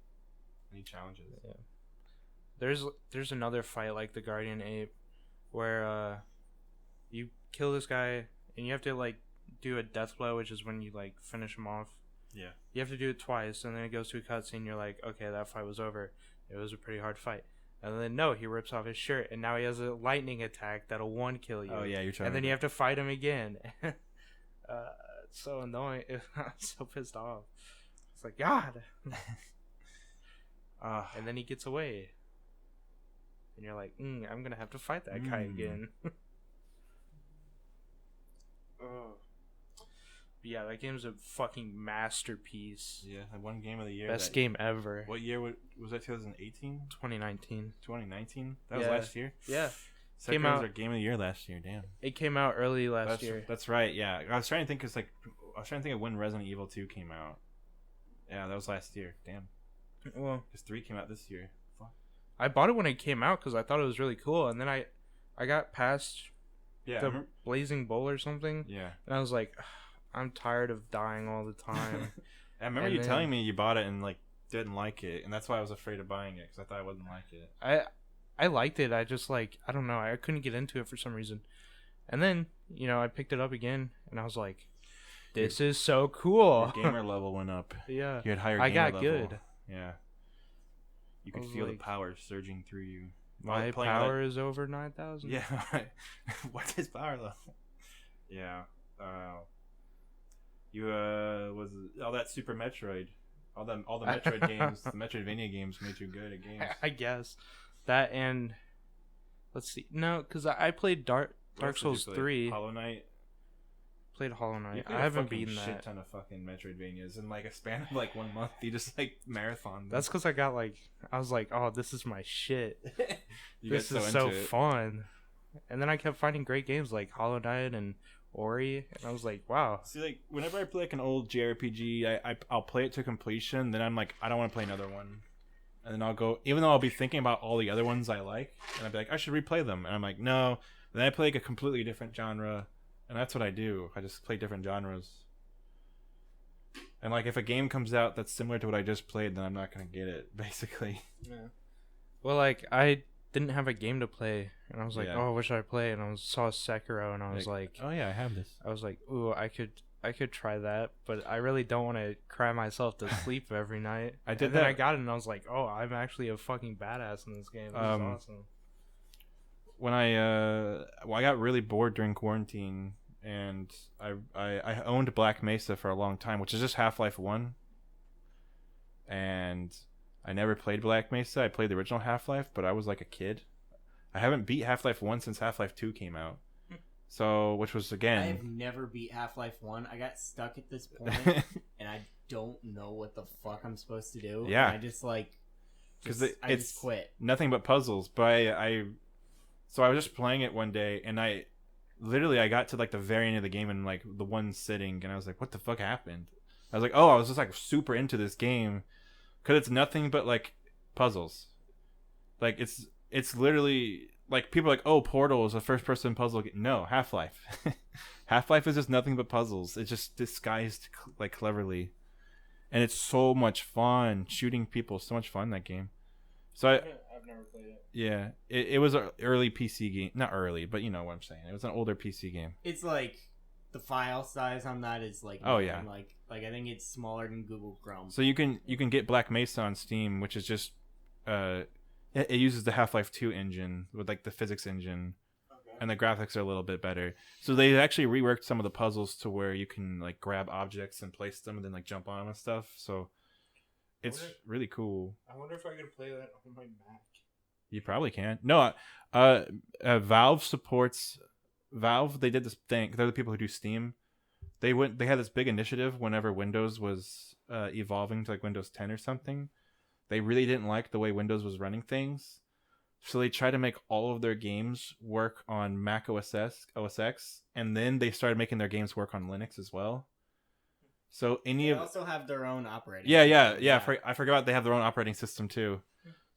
We need challenges. Yeah. There's another fight like the Guardian Ape, where you kill this guy and you have to like do a death blow, which is when you like finish him off. Yeah. You have to do it twice, and then it goes to a cutscene. You're like, okay, that fight was over. It was a pretty hard fight. And then no, he rips off his shirt, and now he has a lightning attack that'll one kill you. Oh yeah, you're trying. And then you have to fight him again. It's so annoying. I'm so pissed off. It's like, God. And then he gets away, and you're like, I'm gonna have to fight that guy again. But yeah, that game's a fucking masterpiece. Yeah, I won game of the year. Best game ever. What year was that? 2018? 2019. 2019? That was last year? Yeah. Came out our game of the year last year. Damn. It came out early last year. That's right. Yeah, I was trying to think of when Resident Evil 2 came out. Yeah, that was last year. Damn. Well, because 3 came out this year. Fuck. I bought it when it came out because I thought it was really cool, and then I got past the Blazing Bowl or something. Yeah. And I was like, I'm tired of dying all the time. I remember you telling me you bought it and like didn't like it, and that's why I was afraid of buying it because I thought I wouldn't like it. I liked it. I just like, I don't know. I couldn't get into it for some reason. And then, I picked it up again, and I was like, this is so cool. Your gamer level went up. Yeah. You had higher gamer level. I got good. Yeah. You could feel the power surging through you. My power is over 9,000. Yeah. What's his power level? Yeah. You was all that Super Metroid, all the Metroid games, the Metroidvania games made you good at games. I guess that, and let's see, no, because I played Dark Souls 3. Hollow Knight. Played Hollow Knight. I haven't beaten that. Shit ton of fucking Metroidvanias in like a span of like 1 month. You just like marathon. That's because I was like, oh, this is my shit. This is so fun. And then I kept finding great games like Hollow Knight and Ori, and I was like, wow. See, like whenever I play like an old JRPG, I'll play it to completion. Then I'm like, I don't want to play another one, and then I'll go, even though I'll be thinking about all the other ones I like, and I'll be like, I should replay them, and I'm like, no. Then I play like a completely different genre, and that's what I do. I just play different genres. And like, if a game comes out that's similar to what I just played, then I'm not gonna get it, basically. Yeah. Well, like I didn't have a game to play, and I was like, oh, what should I play? And I saw Sekiro, and I was like, oh yeah, I have this. I was like, ooh, I could try that, but I really don't want to cry myself to sleep every night. I did that. Then I got it, and I was like, oh, I'm actually a fucking badass in this game. This is awesome. When I got really bored during quarantine, and I owned Black Mesa for a long time, which is just Half-Life 1, and I never played Black Mesa. I played the original Half-Life, but I was like a kid. I haven't beat Half-Life 1 since Half-Life 2 came out. So, which was again... I've never beat Half-Life 1. I got stuck at this point, and I don't know what the fuck I'm supposed to do. Yeah. And I just like... I just quit. Nothing but puzzles. But So I was just playing it one day, and I got to like the very end of the game in like the one sitting, and I was like, what the fuck happened? I was like, oh, I was just like super into this game. Because it's nothing but like puzzles. Like it's literally like people are like, oh, Portal is a first person puzzle game. No, Half-Life. Half-Life is just nothing but puzzles. It's just disguised like cleverly, and it's so much fun. Shooting people, so much fun, that game. So I've never played it. Yeah, it was an early PC game. Not early, but you know what I'm saying. It was an older PC game. It's like the file size on that is like like I think it's smaller than Google Chrome. So you can get Black Mesa on Steam, which is just it uses the Half-Life 2 engine with like the physics engine, and the graphics are a little bit better. So they actually reworked some of the puzzles to where you can like grab objects and place them and then like jump on them and stuff. So it's really cool. I wonder if I could play that on my Mac. You probably can. No, Valve supports Valve. They did this thing. They're the people who do Steam. They had this big initiative whenever Windows was evolving to like Windows 10 or something. They really didn't like the way Windows was running things, so they tried to make all of their games work on Mac OS X, and then they started making their games work on Linux as well. So they also have their own operating. Yeah. I forgot they have their own operating system too.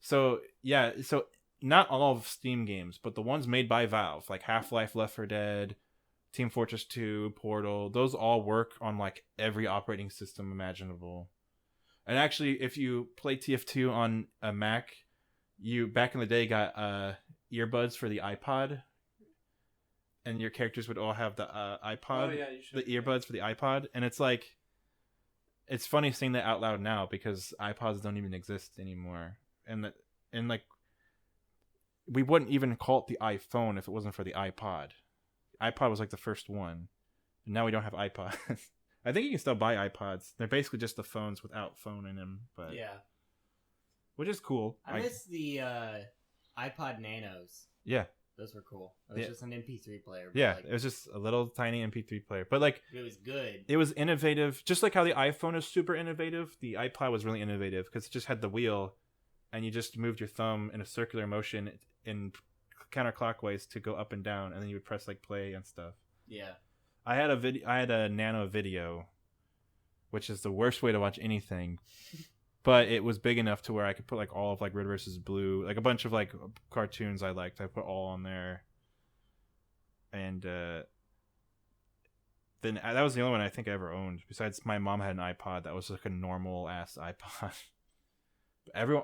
So not all of Steam games, but the ones made by Valve, like Half-Life, Left 4 Dead, Team Fortress 2, Portal, those all work on like every operating system imaginable. And actually, if you play TF2 on a Mac, you back in the day got earbuds for the iPod, and your characters would all have the iPod, the earbuds for the iPod, and it's like, it's funny saying that out loud now because iPods don't even exist anymore, and like we wouldn't even call it the iPhone if it wasn't for the iPod. The iPod was like the first one, and now we don't have iPods. I think you can still buy iPods. They're basically just the phones without phone in them, but yeah, which is cool. I miss the iPod Nanos. Yeah, those were cool. It was just an MP3 player. Yeah, it was just a little tiny MP3 player, but like it was good. It was innovative, just like how the iPhone is super innovative. The iPod was really innovative because it just had the wheel, and you just moved your thumb in a circular motion in counterclockwise to go up and down, and then you would press like play and stuff. Yeah. I had a Nano Video, which is the worst way to watch anything, but it was big enough to where I could put like all of like Red vs. Blue, like a bunch of like cartoons I liked. I put all on there, and then that was the only one I think I ever owned. Besides, my mom had an iPod that was like a normal ass iPod.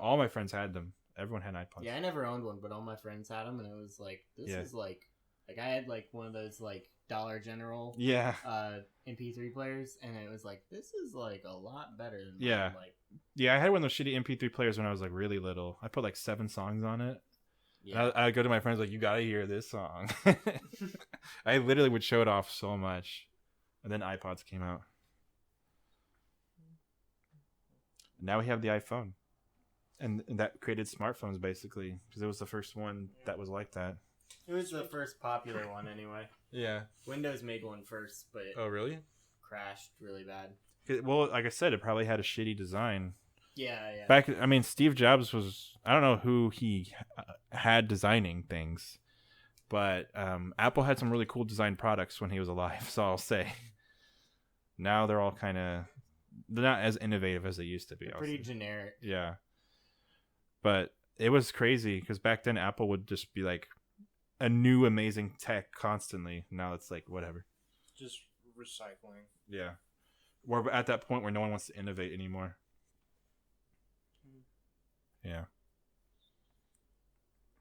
All my friends had them. Everyone had iPods. Yeah, I never owned one, but all my friends had them, and it was like this is like I had like one of those like Dollar General MP3 players, and it was like, this is like a lot better than mine. I had one of those shitty MP3 players when I was like really little. I put like 7 songs on it. Yeah. I'd go to my friends like, you gotta hear this song. I literally would show it off so much, and then iPods came out. Now we have the iPhone, and that created smartphones basically, because it was the first one that was like that. It was the first popular one anyway. Yeah. Windows made one first, but it crashed really bad. Well, like I said, it probably had a shitty design. Yeah. Steve Jobs was, I don't know who he had designing things, but Apple had some really cool design products when he was alive, so I'll say. Now they're all they're not as innovative as they used to be. They're pretty generic. Yeah. But it was crazy, because back then Apple would just be like, a new amazing tech constantly. Now it's like whatever, just recycling. Yeah, we're at that point where no one wants to innovate anymore. Yeah,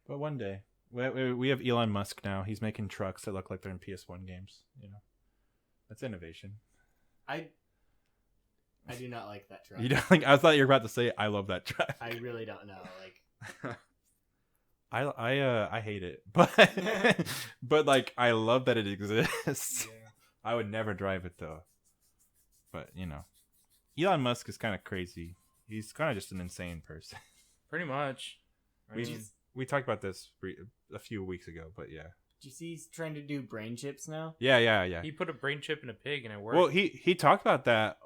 but one day we have Elon Musk now. He's making trucks that look like they're in PS1 games. You know, that's innovation. I do not like that truck. You don't think? I thought you were about to say I love that truck. I really don't know. Like. I hate it, but but like I love that it exists. Yeah. I would never drive it though. But you know, Elon Musk is kind of crazy. He's kind of just an insane person. Pretty much. We talked about this a few weeks ago, but yeah. Did you see he's trying to do brain chips now? Yeah. He put a brain chip in a pig and it worked. Well, he talked about that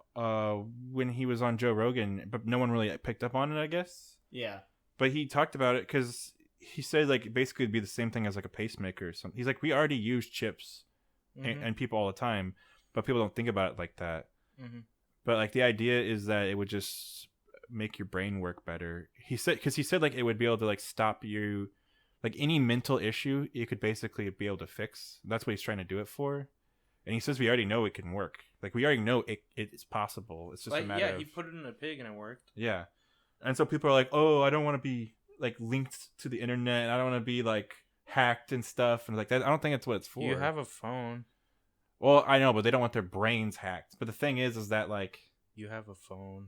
when he was on Joe Rogan, but no one really picked up on it, I guess. Yeah. But he talked about it because he said like basically it'd be the same thing as like a pacemaker or something. He's like, we already use chips and people all the time, but people don't think about it like that. Mm-hmm. But like the idea is that it would just make your brain work better. He said like it would be able to like stop you, like any mental issue it could basically be able to fix. That's what he's trying to do it for. And he says we already know it can work. Like we already know it's possible. It's just like, a matter of... he put it in a pig and it worked. Yeah. And so people are like, oh, I don't want to be like linked to the internet. I don't want to be like hacked and stuff. And like that, I don't think that's what it's for. You have a phone. Well, I know, but they don't want their brains hacked. But the thing is that like... You have a phone.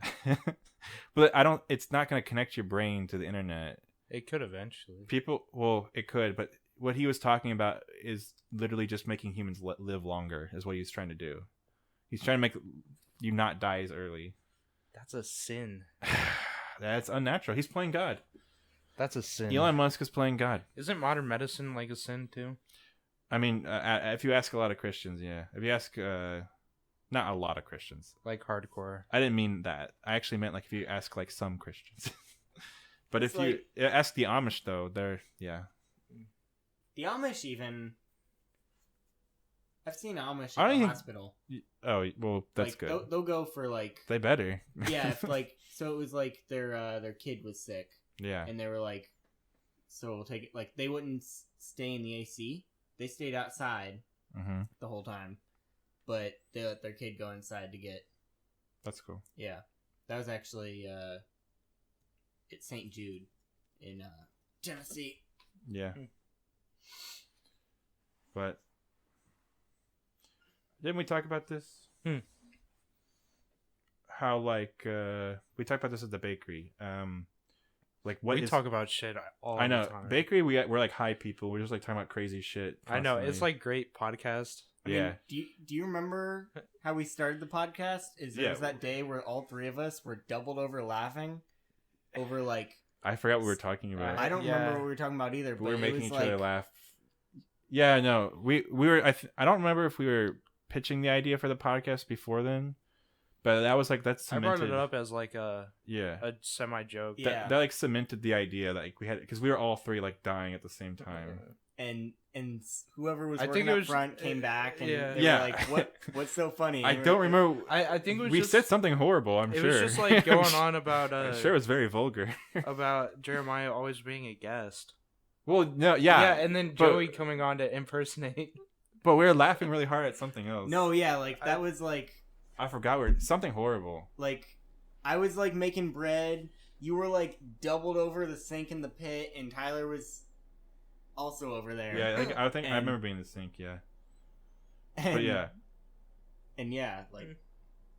But it's not going to connect your brain to the internet. It could eventually. It could, but what he was talking about is literally just making humans live longer is what he's trying to do. He's trying to make you not die as early. That's a sin. That's unnatural. He's playing God. That's a sin. Elon Musk is playing God. Isn't modern medicine like a sin too? I mean, if you ask a lot of Christians, yeah. If you ask, not a lot of Christians. Like hardcore. I didn't mean that. I actually meant like if you ask like some Christians. But it's if you ask the Amish though, they're, yeah. The Amish even... I've seen Amish at the hospital. Oh, well, that's like, good. They'll go for like... They better. Yeah, if like... So it was like their kid was sick. Yeah. And they were like, so we'll take it... Like, they wouldn't stay in the AC. They stayed outside the whole time. But they let their kid go inside to get... That's cool. Yeah. That was actually at St. Jude in Tennessee. Yeah. But... Didn't we talk about this? How like we talked about this at the bakery. Like what we talk about shit all I know. the time. Bakery, we're like high people. We're just like talking about crazy shit constantly. I know, it's like great podcast. I mean, do you remember how we started the podcast? There was that day where all three of us were doubled over laughing over like... I forgot what we were talking about. I don't remember what we were talking about either. But we were making each other laugh. Yeah, no, we were. I don't remember if we were pitching the idea for the podcast before then, but that was like that's cemented. I brought it up as like a semi joke. Yeah, that like cemented the idea that like we had, because we were all three like dying at the same time. And whoever was working up front came back and they were like, what's so funny? I don't remember. I think it was we said something horrible. I'm sure it was just like going on about. I'm sure it was very vulgar about Jeremiah always being a guest. Well, no, yeah, and then Joey coming on to impersonate. But we were laughing really hard at something else. No, yeah, like that was like I forgot something horrible. Like I was like making bread. You were like doubled over the sink in the pit, and Tyler was also over there. Yeah, like, I think I remember being in the sink. Yeah, but yeah, and yeah, like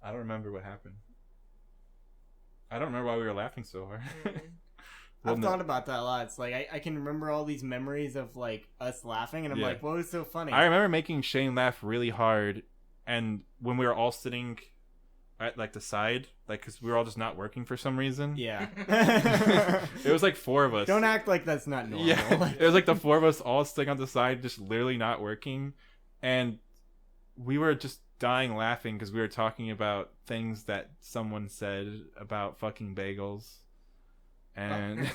I don't remember what happened. I don't remember why we were laughing so hard. I've thought about that a lot. It's like I can remember all these memories of like us laughing, and I'm like, what was so funny? I remember making Shane laugh really hard, and when we were all sitting at like the side, like because we were all just not working for some reason. Yeah, it was like four of us. Don't act like that's not normal. Yeah, it was like the four of us all sitting on the side, just literally not working, and we were just dying laughing because we were talking about things that someone said about fucking bagels. And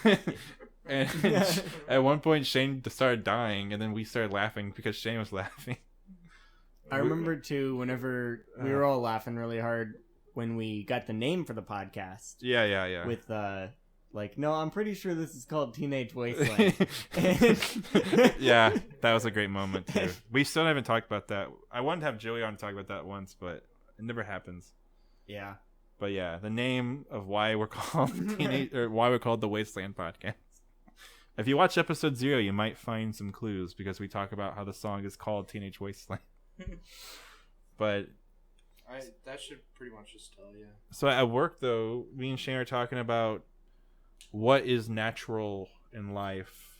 at one point Shane started dying, and then we started laughing because Shane was laughing. I remember too whenever we were all laughing really hard when we got the name for the podcast. Yeah. With like, no, I'm pretty sure this is called Teenage Wasteland. Yeah, that was a great moment too. We still haven't talked about that. I wanted to have Joey on to talk about that once, but it never happens. Yeah. But yeah, the name of why we're called why we're called the Wasteland Podcast. If you watch episode 0, you might find some clues because we talk about how the song is called Teenage Wasteland. But that should pretty much just tell you. So at work though, me and Shane are talking about what is natural in life.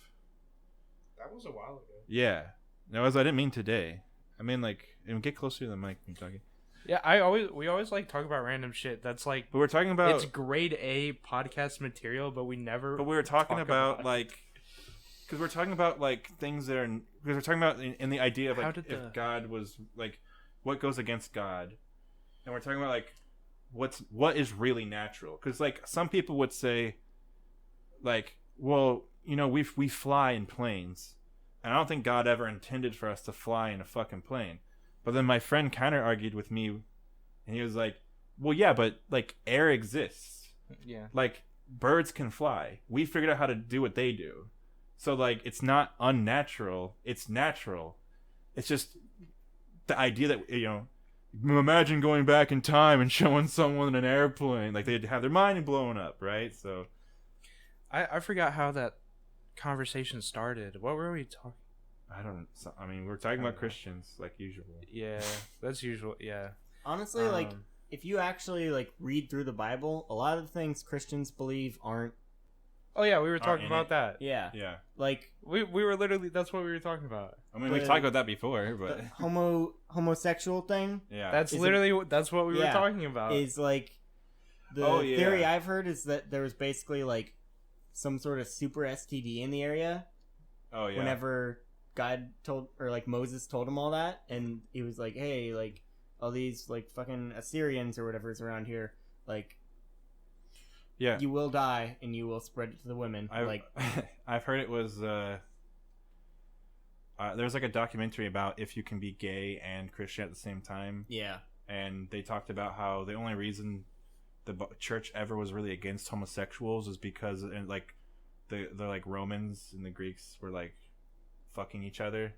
That was a while ago. Yeah. No, I didn't mean today. I mean like, and get closer to the mic when you're talking. Yeah, we always like talk about random shit. That's like, but we're talking about it's grade A podcast material, but we never. But we were talking about like, because we're talking about like things that are because we're talking about in the idea of like if God was like, what goes against God, and we're talking about like what is really natural. Because like some people would say, like, well, you know, we fly in planes, and I don't think God ever intended for us to fly in a fucking plane. But then my friend counter argued with me, and he was like, well, yeah, but like air exists. Yeah. Like, birds can fly. We figured out how to do what they do. So, like, it's not unnatural. It's natural. It's just the idea that, imagine going back in time and showing someone an airplane. Like, they'd have their mind blown up, right? So, I forgot how that conversation started. What were we talking? we're talking about Christians, like usual. Yeah, that's usual. Yeah. Honestly, like, if you actually, like, read through the Bible, a lot of the things Christians believe aren't. Oh, yeah, we were talking about that. Yeah. Yeah. Like, we were literally, that's what we were talking about. I mean, we've talked about that before, but... The homosexual thing? Yeah. That's that's what we were talking about. Is, like, the theory I've heard is that there was basically, like, some sort of super STD in the area. Oh, yeah. Whenever God Moses told him all that, and he was like, hey, like, all these, like, fucking Assyrians or whatever is around here, like... Yeah, you will die, and you will spread it to the women. I've heard it was there's like a documentary about if you can be gay and Christian at the same time. Yeah, and they talked about how the only reason the church ever was really against homosexuals is because like the like Romans and the Greeks were like fucking each other.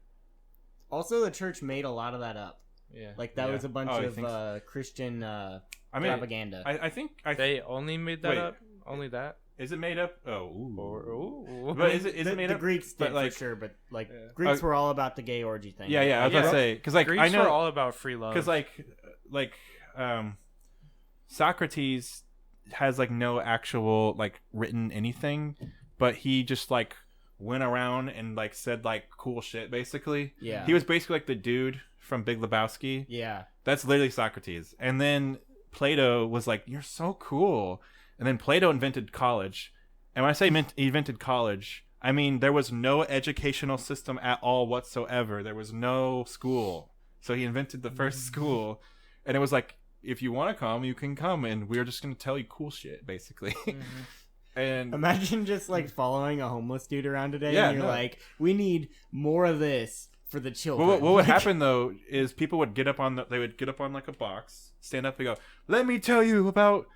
Also, the church made a lot of that up. Yeah, like that was a bunch of Christian. Propaganda. I think they only made that up. Only that is it made up? Ooh. But is it made the up? Greeks did for sure, but like Greeks were all about the gay orgy thing. Yeah, I was about to say because like Greeks I know were all about free love. Because like Socrates has like no actual like written anything, but he just like went around and like said like cool shit basically. Yeah, he was basically like the dude from Big Lebowski. Yeah, that's literally Socrates. And then Plato was like, you're so cool. And then Plato invented college. And when I say he invented college, I mean there was no educational system at all whatsoever. There was no school. So he invented the first school. And it was like, if you want to come, you can come. And we're just going to tell you cool shit, basically. And imagine just like following a homeless dude around today. And you're like, we need more of this for the children. Well, what would happen though is people would get up on like a box, stand up and go, let me tell you about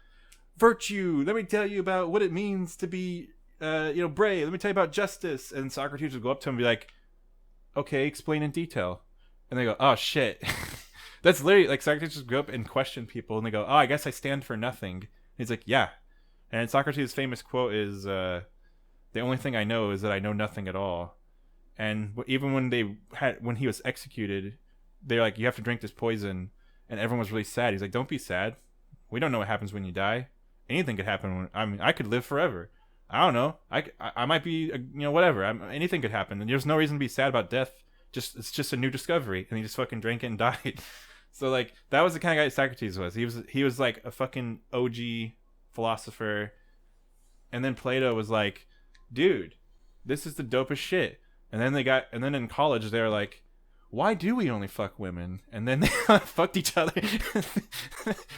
virtue. Let me tell you about what it means to be, brave. Let me tell you about justice. And Socrates would go up to him and be like, okay, explain in detail. And they go, oh shit. That's literally like Socrates just go up and question people and they go, oh, I guess I stand for nothing. And he's like, yeah. And Socrates' famous quote is, the only thing I know is that I know nothing at all. And even when he was executed, they're like, you have to drink this poison. And everyone was really sad. He's like, don't be sad. We don't know what happens when you die. Anything could happen. I could live forever. I don't know. I might be, whatever. Anything could happen. And there's no reason to be sad about death. It's just a new discovery. And he just fucking drank it and died. So like, that was the kind of guy Socrates was. He was like a fucking OG philosopher. And then Plato was like, dude, this is the dopest shit. And then in college they're like, why do we only fuck women? And then they fucked each other.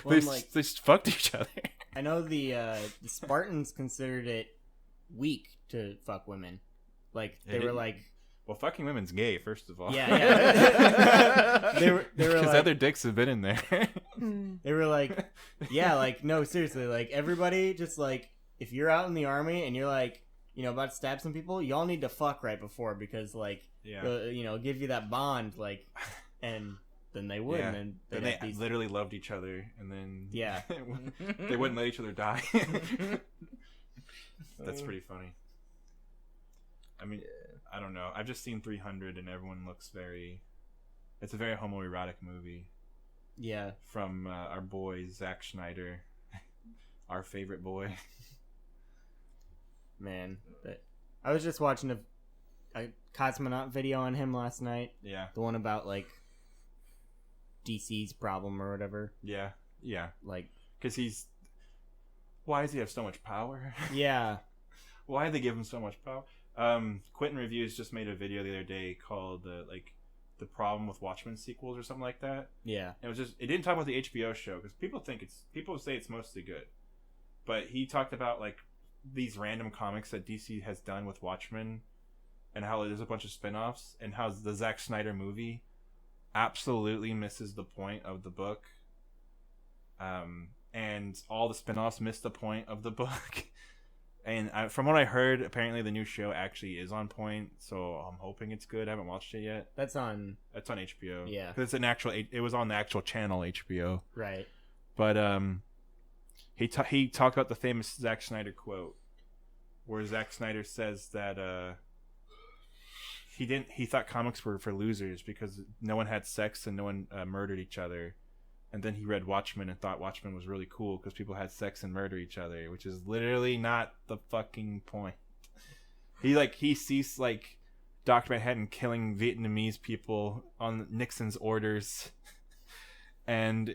They just fucked each other. I know the Spartans considered it weak to fuck women. Like they were like, well, fucking women's gay, first of all. Yeah. They were because like, other dicks have been in there. They were like, yeah, like no, seriously, like everybody just like if you're out in the army and you're like, about to stab some people, y'all need to fuck right before because, like, give you that bond, like, and then they would, and then they literally loved each other, and then they wouldn't let each other die. That's pretty funny. I mean, I don't know. I've just seen 300, and everyone looks it's a very homoerotic movie. Yeah. From our boy Zack Snyder, our favorite boy. Man, but I was just watching a Cosmonaut video on him last night. Yeah. The one about, like, DC's problem or whatever. Yeah. Like... Because why does he have so much power? Yeah. Why did they give him so much power? Quentin Reviews just made a video the other day called, the problem with Watchmen sequels or something like that. Yeah. It didn't talk about the HBO show, because people say it's mostly good. But he talked about, like, these random comics that DC has done with Watchmen and how there's a bunch of spin-offs and how the Zack Snyder movie absolutely misses the point of the book. and all the spinoffs missed the point of the book. And from what I heard, apparently the new show actually is on point, so I'm hoping it's good. I haven't watched it yet. That's on HBO. Yeah, because it was on the actual channel HBO. Right. But he talked about the famous Zack Snyder quote, where Zack Snyder says that he thought comics were for losers because no one had sex and no one murdered each other. And then he read Watchmen and thought Watchmen was really cool because people had sex and murder each other, which is literally not the fucking point. He sees like Dr. Manhattan killing Vietnamese people on Nixon's orders, and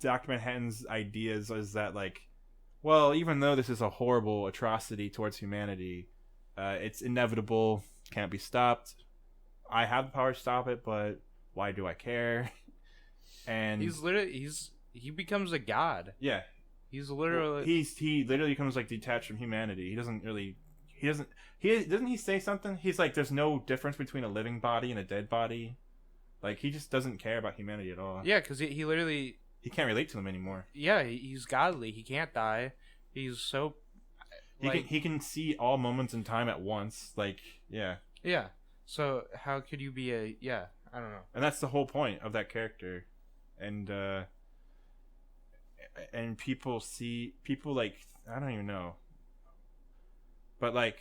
Dr. Manhattan's ideas is that like, well, even though this is a horrible atrocity towards humanity, it's inevitable, can't be stopped. I have the power to stop it, but why do I care? And he becomes a god. Yeah, he's literally he literally becomes like detached from humanity. Doesn't he say something? He's like, there's no difference between a living body and a dead body. Like, he just doesn't care about humanity at all. Yeah, because he literally he can't relate to them anymore. Yeah, he's godly. He can't die. He's so he can see all moments in time at once. Like, yeah. So how could you be I don't know. And that's the whole point of that character. And people like, I don't even know, but like,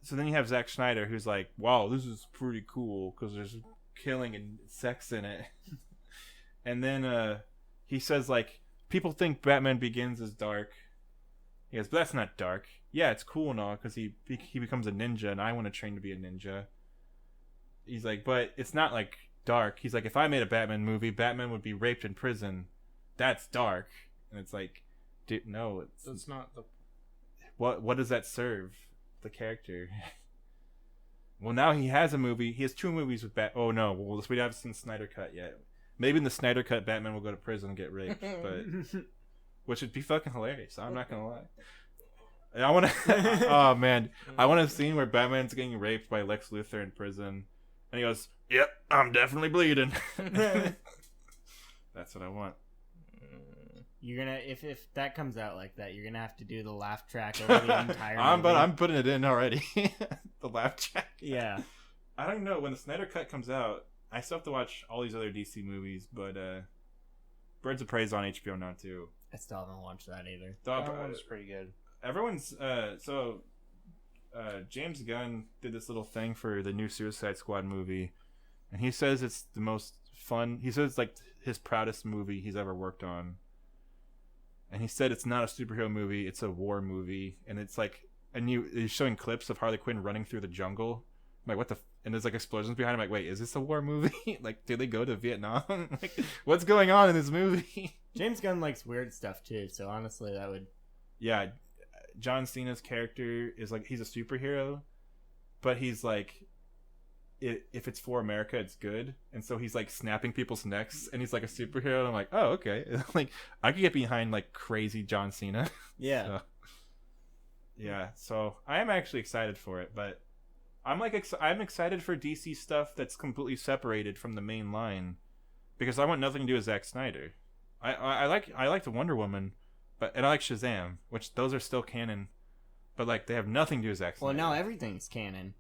so then you have Zack Snyder who's like, wow, this is pretty cool because there's killing and sex in it. And then he says like, people think Batman Begins is dark. He goes, but that's not dark. Yeah, it's cool and all because he becomes a ninja and I want to train to be a ninja. He's like, but it's not like dark. He's like, if I made a Batman movie, Batman would be raped in prison. That's dark. And it's like, dude, no, that's not the. What does that serve the character? Well, now he has a movie. He has 2 movies with Oh no, well, we haven't seen Snyder Cut yet. Maybe in the Snyder Cut, Batman will go to prison and get raped, but which would be fucking hilarious. I'm not gonna lie. I want to. Oh man, I want a scene where Batman's getting raped by Lex Luthor in prison, and he goes, "Yep, I'm definitely bleeding." That's what I want. You're gonna if that comes out like that, you're gonna have to do the laugh track over the entire movie. I'm putting it in already. The laugh track. Yeah. I don't know when the Snyder Cut comes out. I still have to watch all these other DC movies, but Birds of Prey is on HBO now too. I still haven't watched that either. That one's pretty good. Everyone's James Gunn did this little thing for the new Suicide Squad movie, and he says it's the most fun. He says it's like his proudest movie he's ever worked on. And he said it's not a superhero movie, it's a war movie, and it's like he's showing clips of Harley Quinn running through the jungle. I'm like, what the? And there's like explosions behind him. Like, wait, is this a war movie? Like, did they go to Vietnam? Like, what's going on in this movie? James Gunn likes weird stuff too, so honestly, that would. Yeah, John Cena's character is like, he's a superhero, but he's like, if it's for America, it's good. And so he's like snapping people's necks, and he's like a superhero. And I'm like, oh, okay. Like, I could get behind like crazy John Cena. Yeah. So, yeah. So I am actually excited for it, but I'm excited for DC stuff that's completely separated from the main line, because I want nothing to do with Zack Snyder. I like the Wonder Woman, and I like Shazam, which those are still canon, but like they have nothing to do with Zack Snyder. Well, now everything's canon.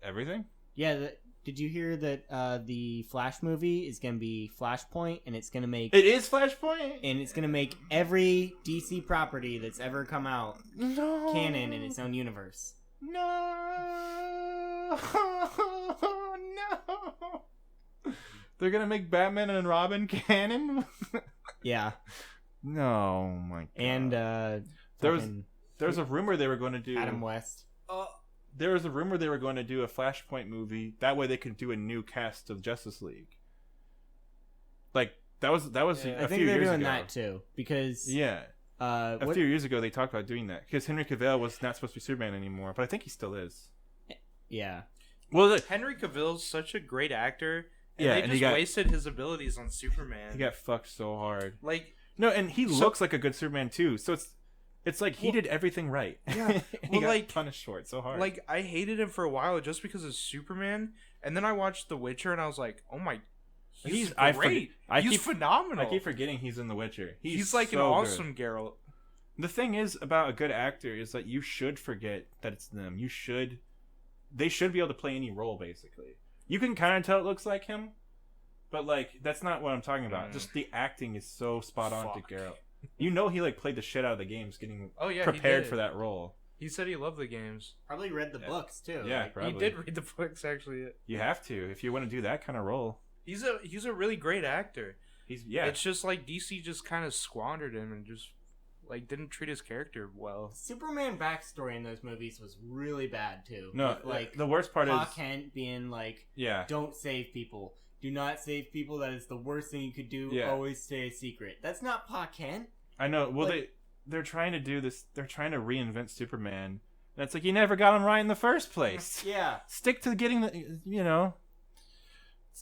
Everything? Yeah. Did you hear that the Flash movie is going to be Flashpoint, and it's going to make... It is Flashpoint? And it's going to make every DC property that's ever come out canon in its own universe. No. No. They're going to make Batman and Robin canon? Yeah. No, my God. And there was a rumor they were going to do... Adam West. There was a rumor they were going to do a Flashpoint movie. That way they could do a new cast of Justice League. Like, that was I a few years ago. I think they're doing that too, because... Yeah. A few years ago they talked about doing that, because Henry Cavill was not supposed to be Superman anymore, but I think he still is. Yeah. Well, Henry Cavill's such a great actor, and yeah, they and just wasted his abilities on Superman. He got fucked so hard. Like, no, and he looks like a good Superman too, so it's like he did everything right. Yeah. He got punished for it so hard. Like, I hated him for a while just because of Superman, and then I watched The Witcher, and I was like, oh my, He's great. He's phenomenal. I keep forgetting he's in The Witcher. He's like so an awesome good. Geralt. The thing is about a good actor is that you should forget that it's them. They should be able to play any role, basically. You can kind of tell it looks like him, but like that's not what I'm talking about. Just the acting is so spot on to Geralt. You know he like played the shit out of the games, getting prepared for that role. He said he loved the games. Probably read the books too. Yeah, like, probably. He did read the books actually. You have to if you want to do that kind of role. He's a really great actor. It's just like DC just kind of squandered him and just like didn't treat his character well. Superman backstory in those movies was really bad too. No, with, like the worst part Pa is Kent being like, don't save people. Do not save people. That is the worst thing you could do. Yeah. Always stay a secret. That's not Pa Kent. I know. Well, they're trying to do this. They're trying to reinvent Superman. And it's like you never got him right in the first place. Yeah. Stick to getting the.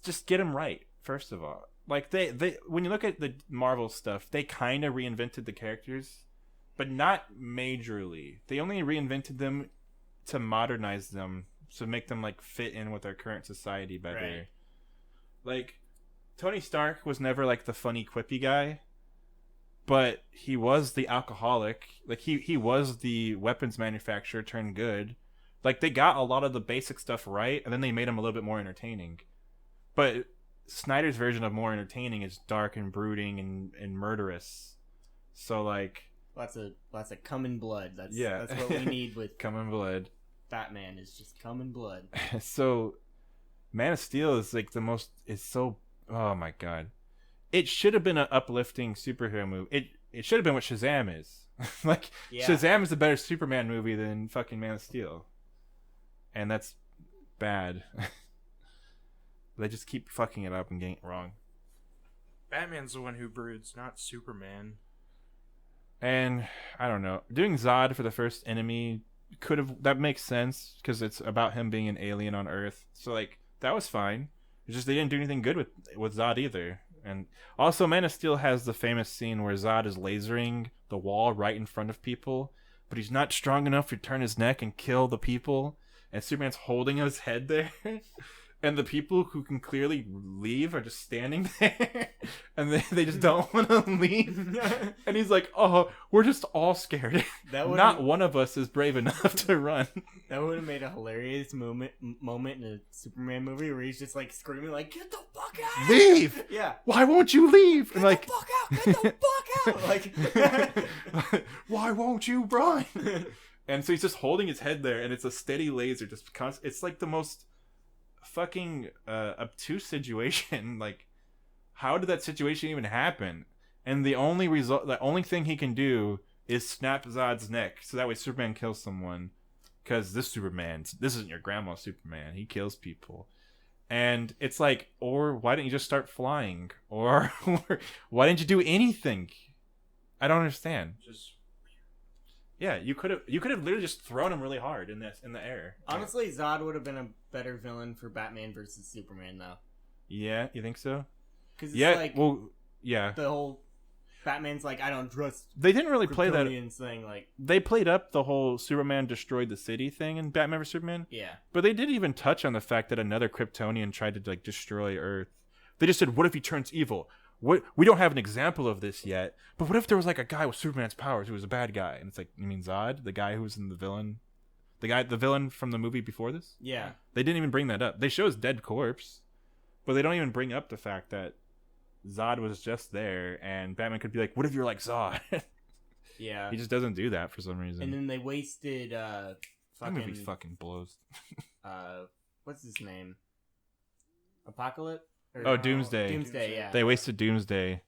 Just get him right first of all. Like they when you look at the Marvel stuff, they kind of reinvented the characters, but not majorly. They only reinvented them to modernize them, to make them like fit in with our current society better. Right. Like Tony Stark was never like the funny quippy guy, but he was the alcoholic. Like he was the weapons manufacturer turned good. Like they got a lot of the basic stuff right, and then they made him a little bit more entertaining. But Snyder's version of more entertaining is dark and brooding and murderous. So like lots of cum and blood. That's what we need with cum and blood. Batman is just cum and blood. So Man of Steel is like oh my god. It should have been an uplifting superhero movie. It should have been what Shazam is. Like Shazam is a better Superman movie than fucking Man of Steel. And that's bad. They just keep fucking it up and getting it wrong. Batman's the one who broods, not Superman. And I don't know. Doing Zod for the first enemy that makes sense because it's about him being an alien on Earth. So like that was fine. It's just they didn't do anything good with Zod either. And also Man of Steel has the famous scene where Zod is lasering the wall right in front of people, but he's not strong enough to turn his neck and kill the people. And Superman's holding his head there. And the people who can clearly leave are just standing there. And they just don't want to leave. And he's like, oh, we're just all scared. Not one of us is brave enough to run. That would have made a hilarious moment in a Superman movie where he's just like screaming like, get the fuck out! Leave! Yeah. Why won't you leave? Get the fuck out! Get the fuck out! Like, why won't you run? And so he's just holding his head there, and it's a steady laser. It's like the most fucking obtuse situation. Like, how did that situation even happen? And the only thing he can do is snap Zod's neck, so that way Superman kills someone. Because this isn't your grandma's Superman. He kills people. And it's like, or why didn't you just start flying? Or why didn't you do anything? I don't understand. Yeah, you could have literally just thrown him really hard in the air. Honestly, Zod would have been a better villain for Batman versus Superman, though. Yeah, you think so? Because it's the whole Batman's like, I don't trust. They didn't really play that thing. Like they played up the whole Superman destroyed the city thing in Batman vs Superman. Yeah, but they didn't even touch on the fact that another Kryptonian tried to like destroy Earth. They just said, "What if he turns evil?" We don't have an example of this yet, but what if there was like a guy with Superman's powers who was a bad guy? And it's like, you mean Zod, the guy who was in the villain from the movie before this? Yeah. They didn't even bring that up. They show his dead corpse, but they don't even bring up the fact that Zod was just there, and Batman could be like, what if you're like Zod? Yeah. He just doesn't do that for some reason. And then they wasted that movie fucking blows. What's his name? Apocalypse? Doomsday. Doomsday, yeah. They wasted Doomsday.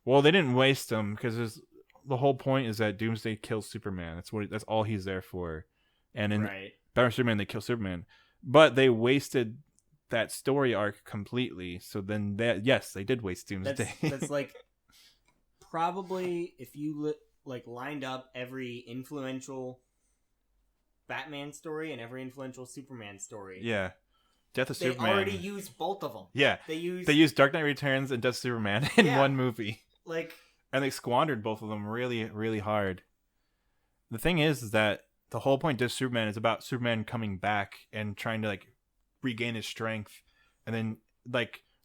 Well, they didn't waste him because the whole point is that Doomsday kills Superman. That's all he's there for. And in Batman Superman, they kill Superman. But they wasted that story arc completely. So then they did waste Doomsday. That's like probably if you lined up every influential Batman story and every influential Superman story. Yeah. Death of Superman. They already used both of them. Yeah. They used Dark Knight Returns and Death of Superman in one movie. And they squandered both of them really, really hard. The thing is that the whole point of Death of Superman is about Superman coming back and trying to regain his strength. And then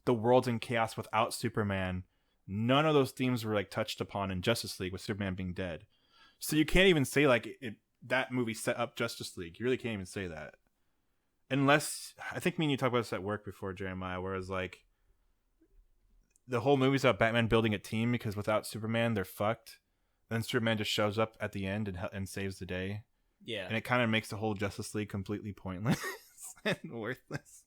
the world's in chaos without Superman. None of those themes were like touched upon in Justice League with Superman being dead. So you can't even say like that movie set up Justice League. You really can't even say that. Unless, I think me and you talked about this at work before, Jeremiah, where it's like the whole movie's about Batman building a team because without Superman, they're fucked. Then Superman just shows up at the end and saves the day. Yeah. And it kind of makes the whole Justice League completely pointless and worthless.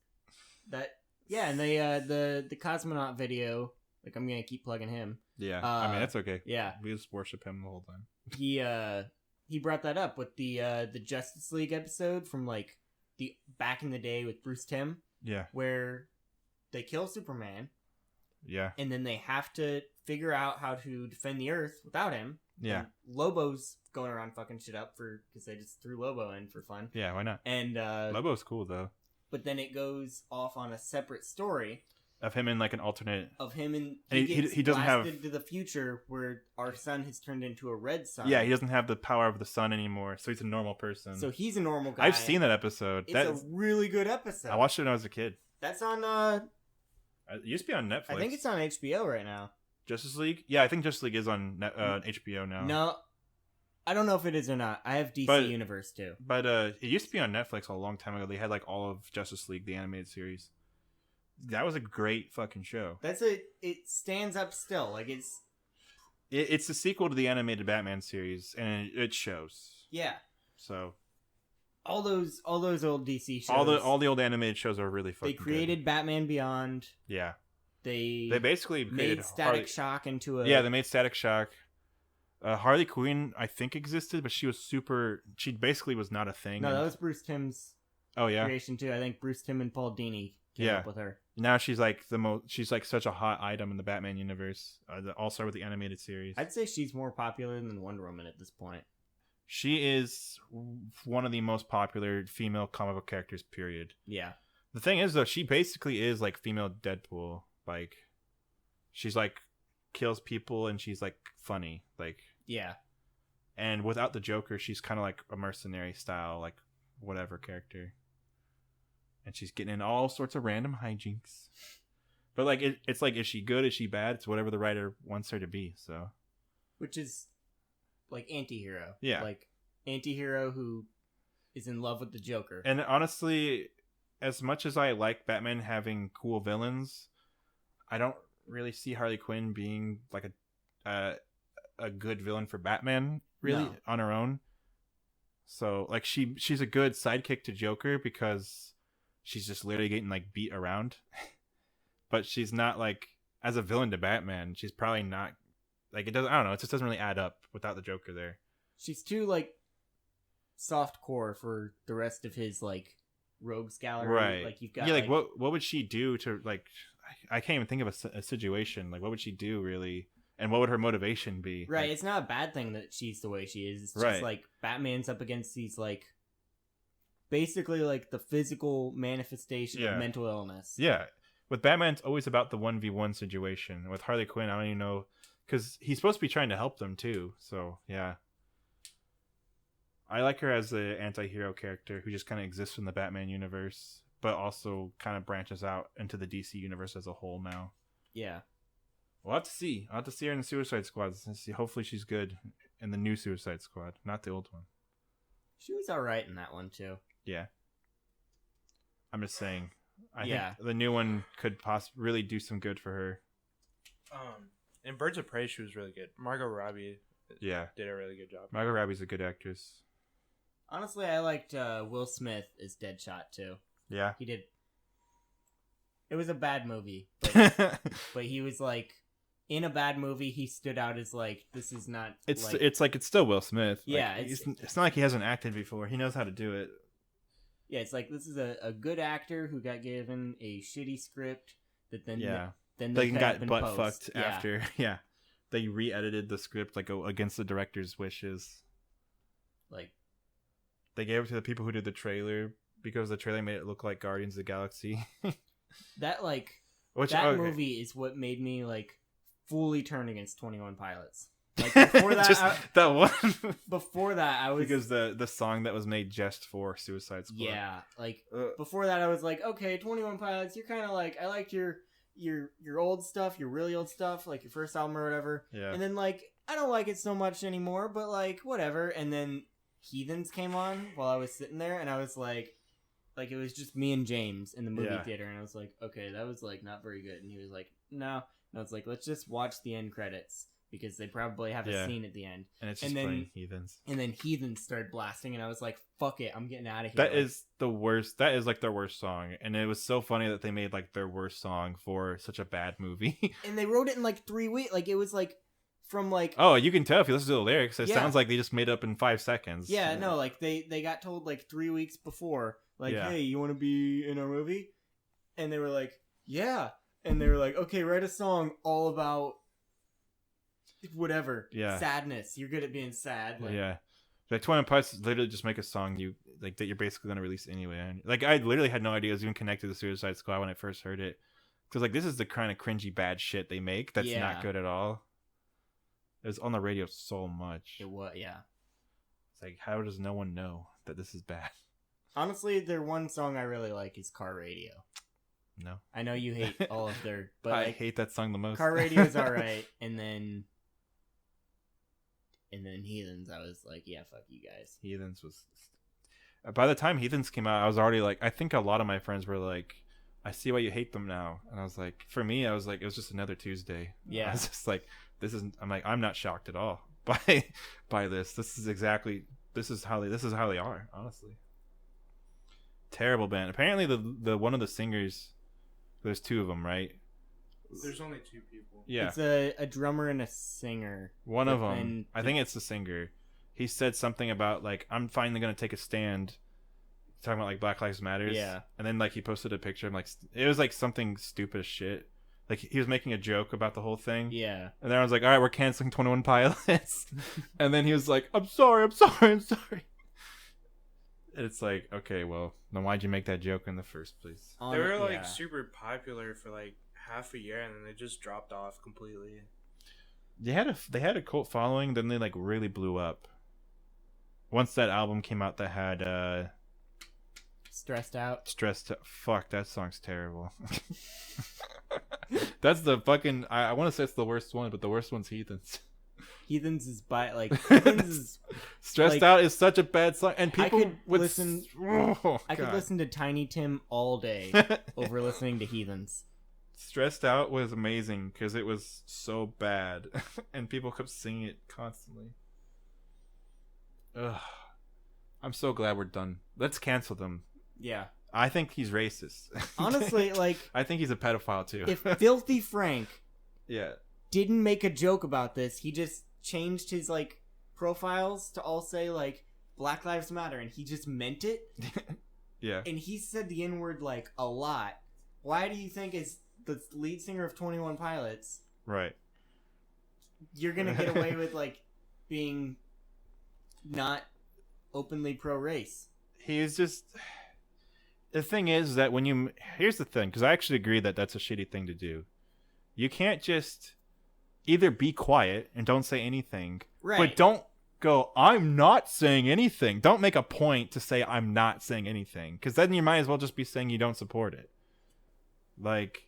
And they the cosmonaut video, like I'm gonna keep plugging him. Yeah, I mean that's okay. Yeah, we just worship him the whole time. He brought that up with the Justice League episode from like the back in the day with Bruce Timm. Yeah, where they kill Superman. Yeah, and then they have to figure out how to defend the Earth without him. Yeah, and Lobo's going around fucking shit up because they just threw Lobo in for fun. Yeah, why not? And Lobo's cool though. But then it goes off on a separate story of him in like an alternate of him and he doesn't have to the future where our sun has turned into a red sun. Yeah, he doesn't have the power of the sun anymore, so he's a normal person. So he's a normal guy. I've seen that episode. It's a really good episode. I watched it when I was a kid. That's on it used to be on Netflix. I think it's on HBO right now. Justice League? Yeah, I think Justice League is on HBO now. No, I don't know if it is or not. I have DC Universe too. But it used to be on Netflix a long time ago. They had like all of Justice League, the animated series. That was a great fucking show. It stands up still. Like it's the sequel to the animated Batman series, and it shows. Yeah. So all those old DC shows. All the old animated shows are really fucking good. They created Batman Beyond. Yeah. They basically made Static Shock into a... Yeah, they made Static Shock. Harley Quinn, I think, existed, but she basically was not a thing. No, that was Bruce Timm's creation, too. I think Bruce Timm and Paul Dini came up with her. Now she's like she's like such a hot item in the Batman universe. Also with the animated series. I'd say she's more popular than Wonder Woman at this point. She is one of the most popular female comic book characters, period. Yeah. The thing is, though, she basically is like female Deadpool. Like, she's like kills people and she's like funny. Like, yeah. And without the Joker, she's kind of like a mercenary style, like whatever character. And she's getting in all sorts of random hijinks. But like, it's like, is she good? Is she bad? It's whatever the writer wants her to be. So, which is like anti-hero. Yeah. Like anti-hero who is in love with the Joker. And honestly, as much as I like Batman having cool villains, I don't really see Harley Quinn being like a good villain for Batman, really, on her own. So like she's a good sidekick to Joker because she's just literally getting like beat around. But she's not like, as a villain to Batman, she's probably not like, it doesn't, I don't know, it just doesn't really add up without the Joker there. She's too like soft core for the rest of his like rogues gallery. Right. Like you've got like what would she do to like, I can't even think of a situation. Like what would she do really? And what would her motivation be? Right. Like, it's not a bad thing that she's the way she is. It's just like Batman's up against these like basically like the physical manifestation of mental illness. Yeah. With Batman, it's always about the 1v1 situation. With Harley Quinn, I don't even know, because he's supposed to be trying to help them too. So yeah, I like her as an anti-hero character who just kind of exists in the Batman universe, but also kind of branches out into the DC universe as a whole now. Yeah. We'll have to see. I'll have to see her in the Suicide Squad. Hopefully she's good in the new Suicide Squad, not the old one. She was alright in that one too. Yeah. I'm just saying. I think the new one could really do some good for her. In Birds of Prey, she was really good. Margot Robbie did a really good job. Margot Robbie's a good actress. Honestly, I liked Will Smith as Deadshot too. Yeah. He did. It was a bad movie, but he was like, in a bad movie, he stood out as like, this is not... It's still Will Smith. Yeah. Like, it's not like he hasn't acted before. He knows how to do it. Yeah, it's like, this is a good actor who got given a shitty script that then they got butt fucked after. Yeah, they re-edited the script like against the director's wishes. Like, they gave it to the people who did the trailer because the trailer made it look like Guardians of the Galaxy. That movie is what made me like fully turn against 21 Pilots. Like before that, just that one. Before that, I was because the song that was made just for Suicide Squad. Yeah, like before that, I was like, okay, 21 Pilots, you're kind of like, I liked your your old stuff, your really old stuff, like your first album or whatever. Yeah. And then like I don't like it so much anymore, but like whatever. And then Heathens came on while I was sitting there, and I was like it was just me and James in the movie theater, and I was like, okay, that was like not very good. And he was like, no. And I was like, let's just watch the end credits because they probably have a scene at the end. And it's just playing Heathens. And then Heathens started blasting, and I was like, fuck it, I'm getting out of here. That is the worst. That is like their worst song, and it was so funny that they made like their worst song for such a bad movie. And they wrote it in like 3 weeks. Like it was like. From like you can tell if you listen to the lyrics. It sounds like they just made it up in 5 seconds. Yeah, no, like they got told like 3 weeks before, like, hey, you want to be in our movie? And they were like, yeah. And they were like, okay, write a song all about whatever. Yeah. Sadness. You're good at being sad. Like, yeah. Like 21 Pilots literally just make a song you like that you're basically gonna release anyway. And, like I literally had no idea it was even connected to Suicide Squad when I first heard it. Because like this is the kind of cringy bad shit they make that's not good at all. It was on the radio so much. It was, yeah. It's like, how does no one know that this is bad? Honestly, their one song I really like is Car Radio. No. I know you hate all of their... But I hate that song the most. Car Radio is alright, and then Heathens, I was like, yeah, fuck you guys. Heathens was... By the time Heathens came out, I was already like... I think a lot of my friends were like, I see why you hate them now. And I was like, for me, I was like, it was just another Tuesday. Yeah. I was just like... I'm like, I'm not shocked at all by this. This is how they are, honestly. Terrible band. Apparently the one of the singers, there's 2 of them, right? There's only 2 people. Yeah. It's a drummer and a singer. One of them, I think it's the singer. He said something about like, I'm finally going to take a stand, talking about like Black Lives Matters. Yeah. And then like he posted a picture. I'm like, it was like something stupid as shit. Like, he was making a joke about the whole thing. Yeah. And then I was like, all right, we're canceling 21 Pilots. And then he was like, I'm sorry. And it's like, okay, well, then why'd you make that joke in the first place? They were, like, super popular for, like, half a year, and then they just dropped off completely. They had a cult following, then they, like, really blew up. Once that album came out that had, Stressed Out. Fuck, that song's terrible. That's the fucking... I want to say it's the worst one, but the worst one's Heathens. Heathens is by like Heathens is Stressed like, Out is such a bad song, and people I could listen to Tiny Tim all day over listening to Heathens. Stressed Out was amazing because it was so bad, and people kept singing it constantly. Ugh. I'm so glad we're done. Let's cancel them. Yeah. I think he's racist. Honestly, like... I think he's a pedophile, too. If Filthy Frank yeah. didn't make a joke about this, he just changed his, like, profiles to all say, like, Black Lives Matter, and he just meant it. Yeah. And he said the N-word, like, a lot. Why do you think as the lead singer of 21 Pilots... Right. You're gonna get away with, like, being not openly pro-race. He is just... The thing is that when you... Here's the thing, because I actually agree that that's a shitty thing to do. You can't just either be quiet and don't say anything, right? But don't go, I'm not saying anything. Don't make a point to say I'm not saying anything, because then you might as well just be saying you don't support it. Like,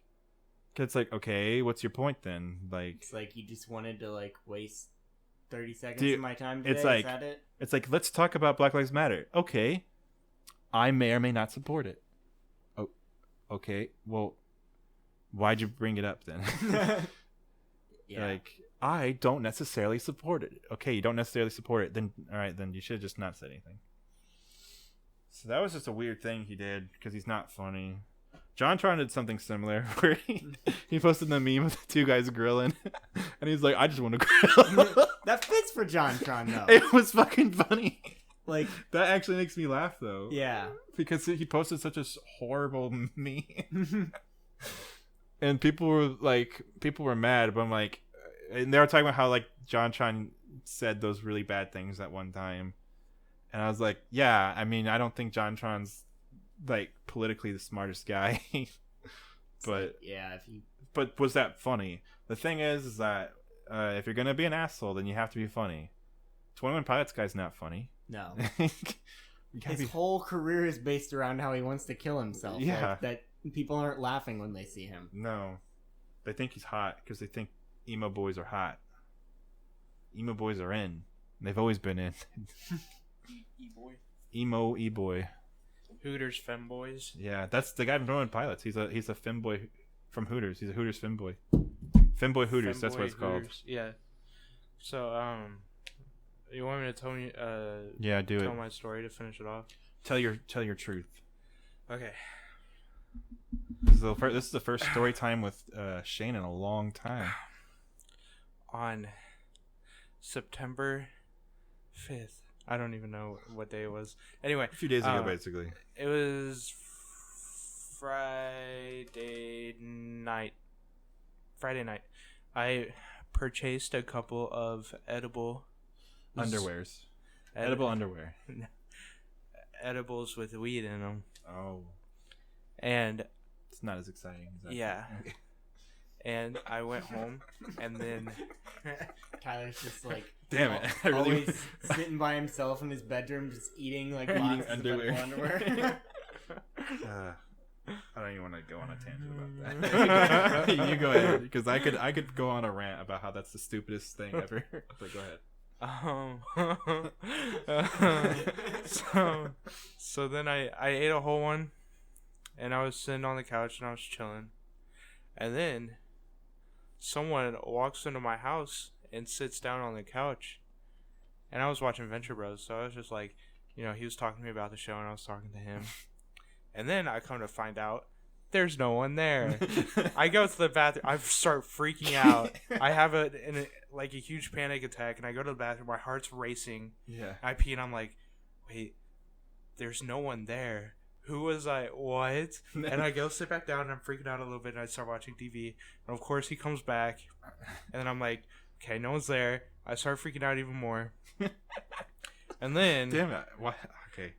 it's like, okay, what's your point then? Like, it's like you just wanted to like waste 30 seconds of my time today. It's like, is that it? It's like, let's talk about Black Lives Matter. Okay. I may or may not support it. Oh, okay. Well, why'd you bring it up then? Yeah. Like, I don't necessarily support it. Okay, you don't necessarily support it. Then, all right, then you should have just not said anything. So that was just a weird thing he did because he's not funny. JonTron did something similar where he posted the meme of the 2 guys grilling, and he's like, I just want to grill. That fits for JonTron, though. It was fucking funny. Like, that actually makes me laugh though. Yeah. Because he posted such a horrible meme. And people were mad, but I'm like, and they were talking about how like JonTron said those really bad things at one time. And I was like, yeah, I mean, I don't think JonTron's like politically the smartest guy. But like, yeah, but was that funny? The thing is that if you're gonna be an asshole, then you have to be funny. 21 Pilots guy's not funny. No. His whole career is based around how he wants to kill himself. Yeah. Like, that people aren't laughing when they see him. No. They think he's hot because they think emo boys are hot. Emo boys are in. They've always been in. E-boy. Emo e-boy. Hooters femboys. Yeah, that's the guy from Rolling Pilots. He's a femboy from Hooters. He's a Hooters femboy. Femboy Hooters. Femboy that's what it's called. Yeah. So you want me to tell me? Yeah, do tell my story to finish it off. Tell your truth. Okay. This is the first story time with Shane in a long time. On September 5th. I don't even know what day it was. Anyway. A few days ago, basically. It was Friday night. I purchased a couple of edible... Underwears. Edible underwear. Edibles with weed in them. Oh. And... It's not as exciting as that. Yeah. And I went home, and then... Tyler's just like... Damn it. I really... Always sitting by himself in his bedroom, just eating like lots of underwear. I don't even want to go on a tangent about that. You go ahead, because I could go on a rant about how that's the stupidest thing ever. But go ahead. So then I ate a whole one, and I was sitting on the couch and I was chilling, and then someone walks into my house and sits down on the couch, and I was watching Venture Bros, so I was just like, he was talking to me about the show and I was talking to him, and then I come to find out there's no one there. I go to the bathroom, I start freaking out. I have a huge panic attack, and I go to the bathroom, my heart's racing. Yeah. I pee and I'm like, wait, there's no one there. Who was I? What? And I go sit back down and I'm freaking out a little bit, and I start watching TV, and of course he comes back, and then I'm like, okay, no one's there. I start freaking out even more. And then... Damn it. What? Okay.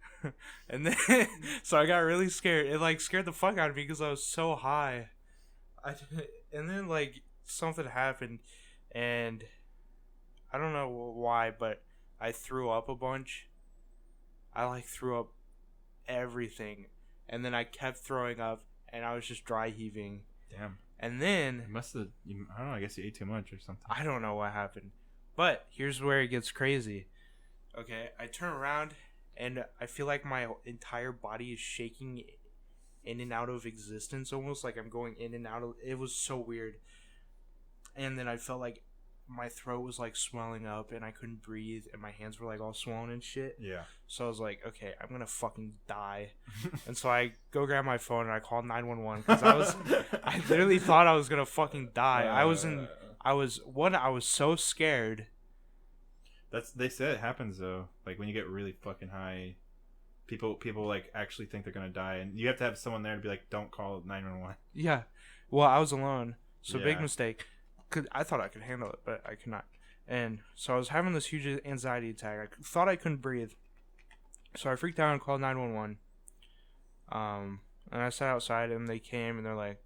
And then... So I got really scared. It, scared the fuck out of me because I was so high. And then, something happened, and I don't know why, but I threw up a bunch. I, threw up everything. And then I kept throwing up, and I was just dry heaving. Damn. And then... You must have... I don't know, I guess you ate too much or something. I don't know what happened. But here's where it gets crazy. Okay, I turn around, and I feel like my entire body is shaking in and out of existence, almost like I'm going in and out of... It was so weird. And then I felt like my throat was, swelling up, and I couldn't breathe, and my hands were, all swollen and shit. Yeah. So I was like, okay, I'm gonna fucking die. And so I go grab my phone, and I call 911, because I literally thought I was gonna fucking die. I was so scared. They said it happens though. When you get really fucking high, people actually think they're gonna die, and you have to have someone there to be like, don't call 911. Yeah. Well, I was alone, so yeah. Big mistake. Cause I thought I could handle it, but I could not. And so I was having this huge anxiety attack. I thought I couldn't breathe. So I freaked out and called 911. And I sat outside, and they came, and they're like,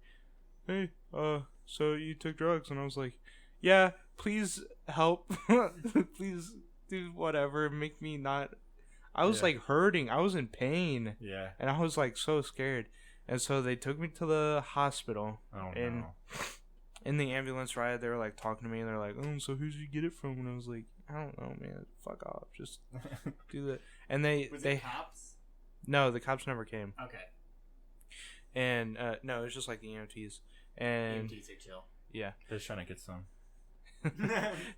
hey, so you took drugs? And I was like, yeah, please help. Please do whatever. Make me not... I was, hurting. I was in pain. Yeah. And I was, so scared. And so they took me to the hospital. Oh, and no. In the ambulance ride, they were, talking to me, and they're like, oh, so who did you get it from? And I was like, I don't know, man. Fuck off. Just do that. And Was it cops? No, the cops never came. Okay. And, no, it was just, the EMTs. And... EMTs are chill. Yeah. They're just trying to get some.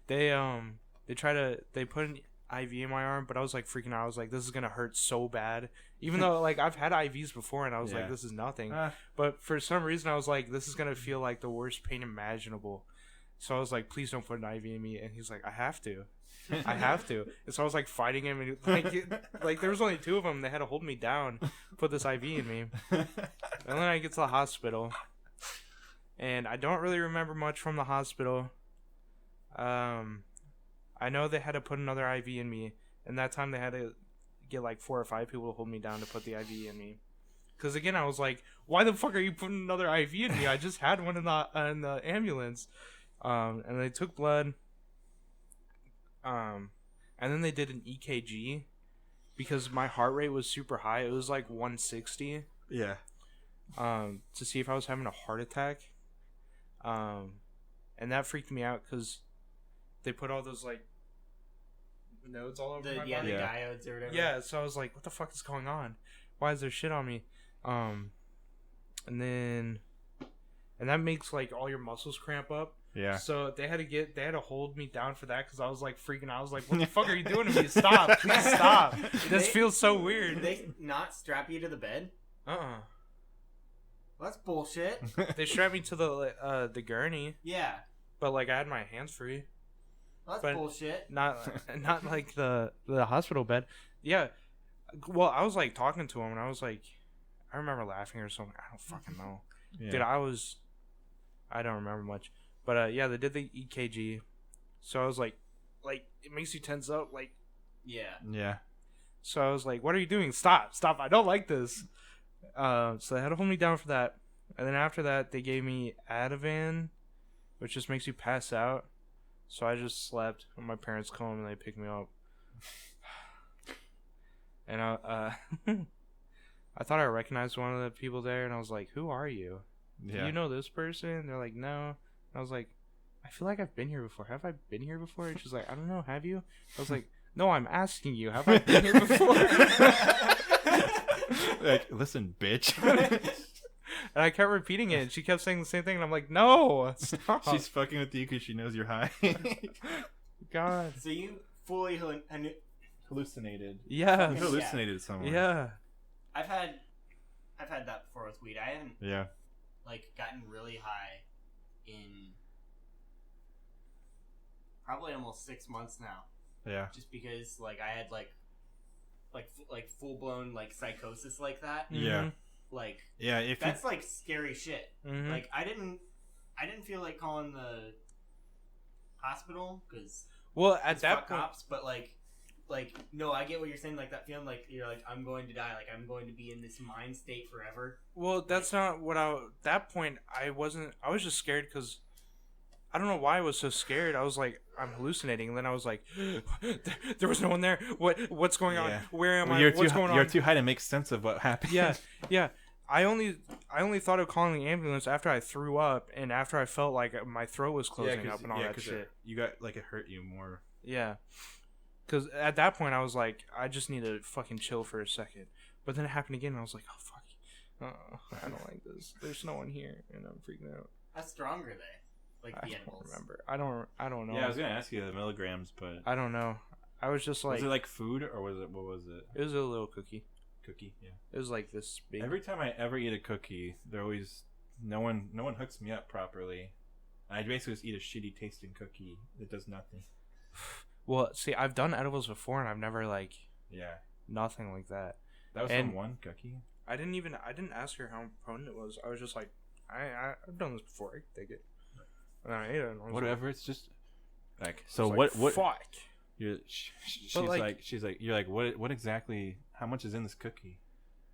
They put an IV in my arm, but I was freaking out. I was like, this is gonna hurt so bad, even though I've had IVs before, and I was like, this is nothing. But for some reason I was like, this is gonna feel like the worst pain imaginable. So I was like, please don't put an IV in me. And he's like, I have to. And so I was fighting him, and there was only two of them. They had to hold me down, put this IV in me. And then I get to the hospital, and I don't really remember much from the hospital. I know they had to put another IV in me, and that time they had to get 4 or 5 people to hold me down to put the IV in me. Because again, I was like, why the fuck are you putting another IV in me? I just had one in the ambulance. And they took blood. And then they did an EKG because my heart rate was super high. It was 160. Yeah. To see if I was having a heart attack. And that freaked me out because they put all those like nodes all over my body. The diodes or whatever. Yeah, so I was like, what the fuck is going on? Why is there shit on me? And that makes like all your muscles cramp up. Yeah. So they had to hold me down for that because I was like freaking out. I was like, what the fuck are you doing to me? Stop. Please stop. This feels so weird. Did they not strap you to the bed? Well, that's bullshit. They strapped me to the gurney. Yeah. But like I had my hands free. Well, that's bullshit. Not like the hospital bed. Yeah. Well, I was like talking to him and I was like, I remember laughing or something. I don't fucking know. Yeah. Dude, I don't remember much. But yeah, they did the EKG. So I was like it makes you tense up, like. Yeah. Yeah. So I was like, what are you doing? Stop. I don't like this. So they had to hold me down for that. And then after that, they gave me Ativan, which just makes you pass out. So I just slept when my parents came and they picked me up. And I thought I recognized one of the people there, and I was like, who are you? Yeah. Do you know this person? They're like, no. I was like, I feel like I've been here before. Have I been here before? And she's like, I don't know. Have you? I was like, no, I'm asking you. Have I been here before? Like, listen, bitch. And I kept repeating it, and she kept saying the same thing, and I'm like, no, stop. She's fucking with you because she knows you're high. God. So you fully hallucinated. Yeah. You hallucinated someone. Yeah. I've had that before with weed. I haven't gotten really high in probably almost 6 months now. Yeah. Just because like I had like full blown like psychosis like that. Yeah. Like if that's like scary shit. Mm-hmm. Like I didn't feel like calling the hospital because at that point, cops, but like no, I get what you're saying. Like that feeling like you're like I'm going to die. Like I'm going to be in this mind state forever. Well, that's not what that point I wasn't. I was just scared because I don't know why I was so scared. I was like, I'm hallucinating, and then I was like, there was no one there. What's going on? Where am I? What's going on? You're too high to make sense of what happened. Yeah. I only thought of calling the ambulance after I threw up and after I felt like my throat was closing up and all that shit. You got like it hurt you more. Yeah. Because at that point I was like, I just need to fucking chill for a second. But then it happened again, and I was like, oh fuck, I don't like this. There's no one here, and I'm freaking out. How strong are they? Like the I edibles? don't remember. I don't know. Yeah, I was gonna ask you the milligrams, but I don't know. I was just like, was it like food or was it? What was it? It was a little cookie. Yeah. It was like this big. Every time I ever eat a cookie, they're always no one hooks me up properly. I basically just eat a shitty tasting cookie that does nothing. Well, see, I've done edibles before, and I've never nothing like that. That was from one cookie. I didn't ask her how potent it was. I was just like, I've done this before. I can take it. And I ate it. And I was whatever. Like, it's just like so. What? Fuck. She's like, you're like, what exactly? How much is in this cookie?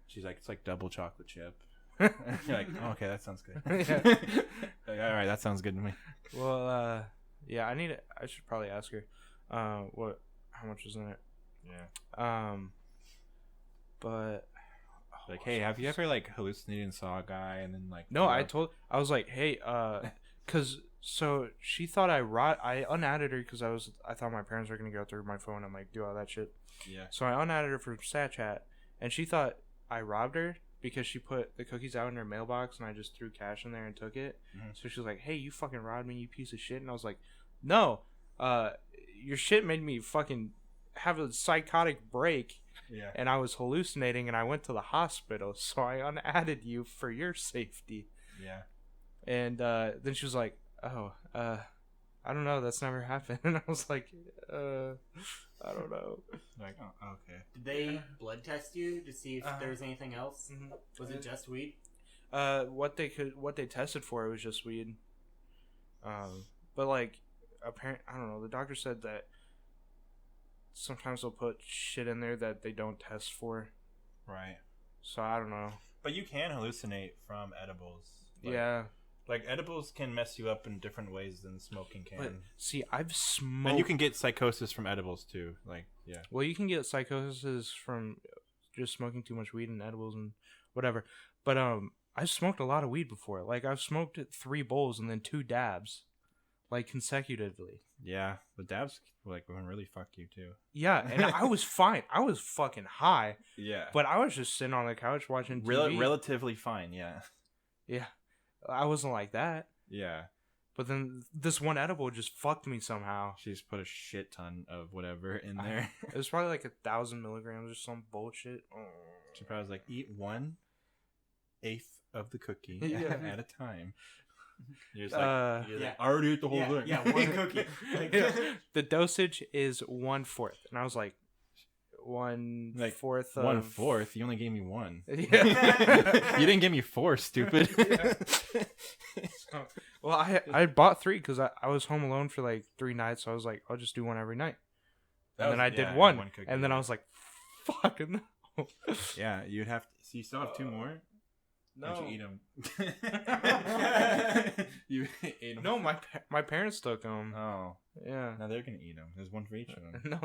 She's like, it's like double chocolate chip. You're like, oh, okay, that sounds good. Like, all right, that sounds good to me. Well, yeah, I should probably ask her, how much is in it? Yeah. But like, hey, have you ever like hallucinated and saw a guy and then like? No, I was like, hey, cause so she thought I unadded her because I thought my parents were gonna go through my phone and like do all that shit. Yeah. So I unadded her from Snapchat, and she thought I robbed her because she put the cookies out in her mailbox and I just threw cash in there and took it. Mm-hmm. So she was like, hey, you fucking robbed me, you piece of shit. And I was like, no, your shit made me fucking have a psychotic break. Yeah. And I was hallucinating and I went to the hospital, so I unadded you for your safety. Yeah. And then she was like, oh, I don't know, that's never happened. And I was like, I don't know. Like, oh, okay. Did they blood test you to see if there was anything else? Mm-hmm. Was it just weed? What they tested for was just weed. But like, apparently, I don't know. The doctor said that sometimes they'll put shit in there that they don't test for. Right. So I don't know. But you can hallucinate from edibles. Yeah. Like, edibles can mess you up in different ways than smoking can. But, see, I've smoked... And you can get psychosis from edibles, too. Like, yeah. Well, you can get psychosis from just smoking too much weed and edibles and whatever. But, I've smoked a lot of weed before. Like, I've smoked 3 bowls and then 2 dabs, like, consecutively. Yeah, the dabs like would really fuck you too. Yeah, and I was fine. I was fucking high. Yeah, But I was just sitting on the couch watching TV. Relatively fine. Yeah. Yeah, I wasn't like that. Yeah. But then this one edible just fucked me somehow. She just put a shit ton of whatever in there. It was probably like 1,000 milligrams or some bullshit. She probably was like, eat 1/8 of the cookie at a time. You're just like, I already ate the whole thing. Yeah, one cookie. The dosage is 1/4, and I was like, 1/4. Like 1/4. You only gave me 1. Yeah. You didn't give me 4, stupid. Well, I bought 3 because I was home alone for like 3 nights. So I was like, I'll just do one every night. And then I did one cookie, and then I was like, fuck no. Yeah, you'd have to. So you still have 2 more. No, why'd you eat them? You ate them. No, my parents took them. Oh, yeah. now they're gonna eat them. There's one for each of them. No,